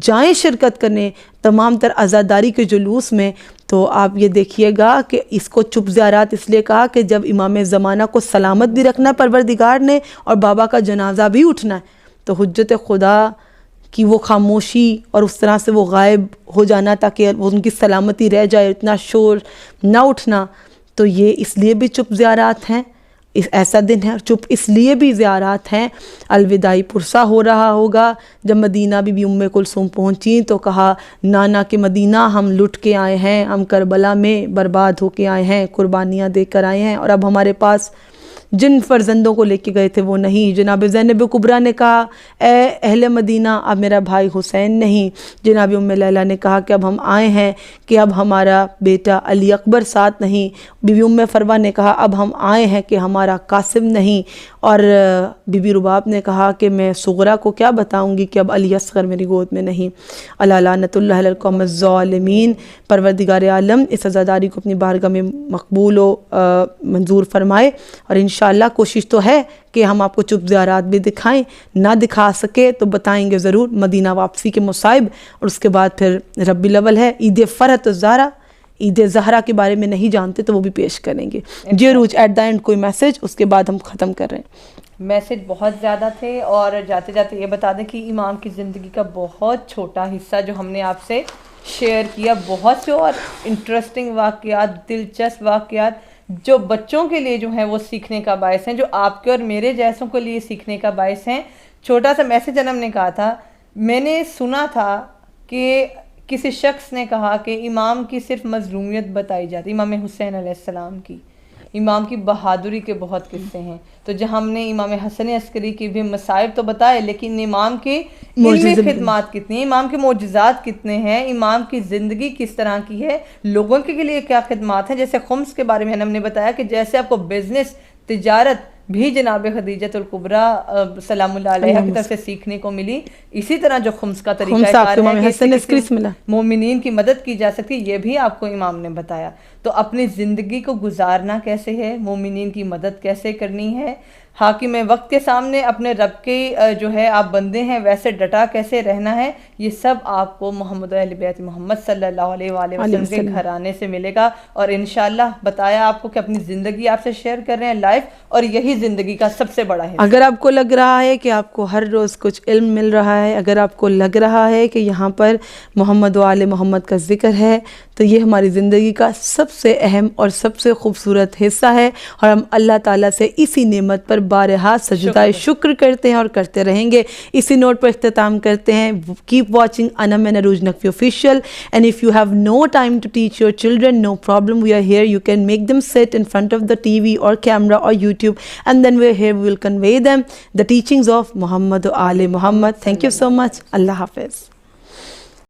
جائیں شرکت کرنے تمام تر عزاداری کے جلوس میں, تو آپ یہ دیکھیے گا کہ اس کو چپ زیارات اس لیے کہا کہ جب امام زمانہ کو سلامت بھی رکھنا پروردگار نے اور بابا کا جنازہ بھی اٹھنا ہے, تو حجت خدا کہ وہ خاموشی اور اس طرح سے وہ غائب ہو جانا تاکہ وہ ان کی سلامتی رہ جائے, اتنا شور نہ اٹھنا, تو یہ اس لیے بھی چپ زیارات ہیں. ایسا دن ہے, چپ اس لیے بھی زیارات ہیں. الوداعی پرسہ ہو رہا ہوگا جب مدینہ بی بی ام کلثوم پہنچی تو کہا نانا کے مدینہ ہم لٹ کے آئے ہیں, ہم کربلا میں برباد ہو کے آئے ہیں, قربانیاں دے کر آئے ہیں, اور اب ہمارے پاس جن فرزندوں کو لے کے گئے تھے وہ نہیں. جناب زینب کبریٰ نے کہا اے اہل مدینہ اب میرا بھائی حسین نہیں. جناب ام لیلہ نے کہا کہ اب ہم آئے ہیں کہ اب ہمارا بیٹا علی اکبر ساتھ نہیں. بی بی ام فروہ نے کہا اب ہم آئے ہیں کہ ہمارا قاسم نہیں. اور بی بی رباب نے کہا کہ میں صغرا کو کیا بتاؤں گی کہ اب علی اصغر میری گود میں نہیں. اللہ لعنت اللہ علی القوم الظالمین. پروردگار عالم اس عزاداری کو اپنی بارگاہ میں مقبول و منظور فرمائے, اور انشاءاللہ کوشش تو ہے کہ ہم آپ کو چپ زیارات بھی دکھائیں, نہ دکھا سکے تو بتائیں گے ضرور. مدینہ واپسی کے مصائب, اور اس کے بعد پھر ربیع الاول ہے, عید فرحت الزہرا, عید زہرا کے بارے میں نہیں جانتے تو وہ بھی پیش کریں گے. جی عروج ایٹ دا اینڈ کوئی میسج, اس کے بعد ہم ختم کر رہے ہیں. میسج بہت زیادہ تھے, اور جاتے جاتے یہ بتا دیں کہ امام کی زندگی کا بہت چھوٹا حصہ جو ہم نے آپ سے شیئر کیا, بہت سے اور انٹرسٹنگ واقعات, دلچسپ واقعات جو بچوں کے لیے جو ہیں وہ سیکھنے کا باعث ہیں, جو آپ کے اور میرے جیسوں کے لیے سیکھنے کا باعث ہیں. چھوٹا سا میسج انم نے کہا تھا, میں نے سنا تھا کہ کسی شخص نے کہا کہ امام کی صرف مظلومیت بتائی جاتی, امام حسین علیہ السلام کی, امام کی بہادری کے بہت قصے ہیں. تو جہاں ہم نے امام حسن عسکری کی بھی مصائب تو بتائے, لیکن امام کی علمی خدمات کتنی ہیں, امام کے معجزات کتنے ہیں, امام کی زندگی کس طرح کی ہے, لوگوں کے لیے کیا خدمات ہیں. جیسے خمس کے بارے میں ہم نے بتایا کہ جیسے آپ کو بزنس تجارت بھی جناب خدیجۃ الکبریٰ سلام اللہ علیہا کی طرف سے سیکھنے کو ملی, اسی طرح جو خمس کا طریقہ کار ہے کہ مومنین کی مدد کی جا سکتی, یہ بھی آپ کو امام نے بتایا. تو اپنی زندگی کو گزارنا کیسے ہے, مومنین کی مدد کیسے کرنی ہے, حاکم وقت کے سامنے اپنے رب کے جو ہے آپ بندے ہیں ویسے ڈٹا کیسے رہنا ہے، یہ سب آپ کو محمد اہل بیت محمد صلی اللہ علیہ وآلہ وسلم کے گھرانے سے ملے گا. اور انشاءاللہ بتایا آپ کو کہ اپنی زندگی آپ سے شیئر کر رہے ہیں لائف، اور یہی زندگی کا سب سے بڑا ہے. اگر آپ کو لگ رہا ہے کہ آپ کو ہر روز کچھ علم مل رہا ہے، اگر آپ کو لگ رہا ہے کہ یہاں پر محمد و آل محمد کا ذکر ہے، تو یہ ہماری زندگی کا سب سے اہم اور سب سے خوبصورت حصہ ہے، اور ہم اللہ تعالیٰ سے اسی نعمت پر بارہا سجدہ شکر کرتے ہیں اور کرتے رہیں گے. اسی نوٹ پر اختتام کرتے ہیں. Keep watching Anam and Urooj Naqvi official. And if you have no time to teach your children, no problem, we are here. You can make them sit in front of the TV or camera or YouTube, and then we're here, we will convey them the teachings of Muhammad wa Ali Muhammad. Thank you so much. Allah Hafiz.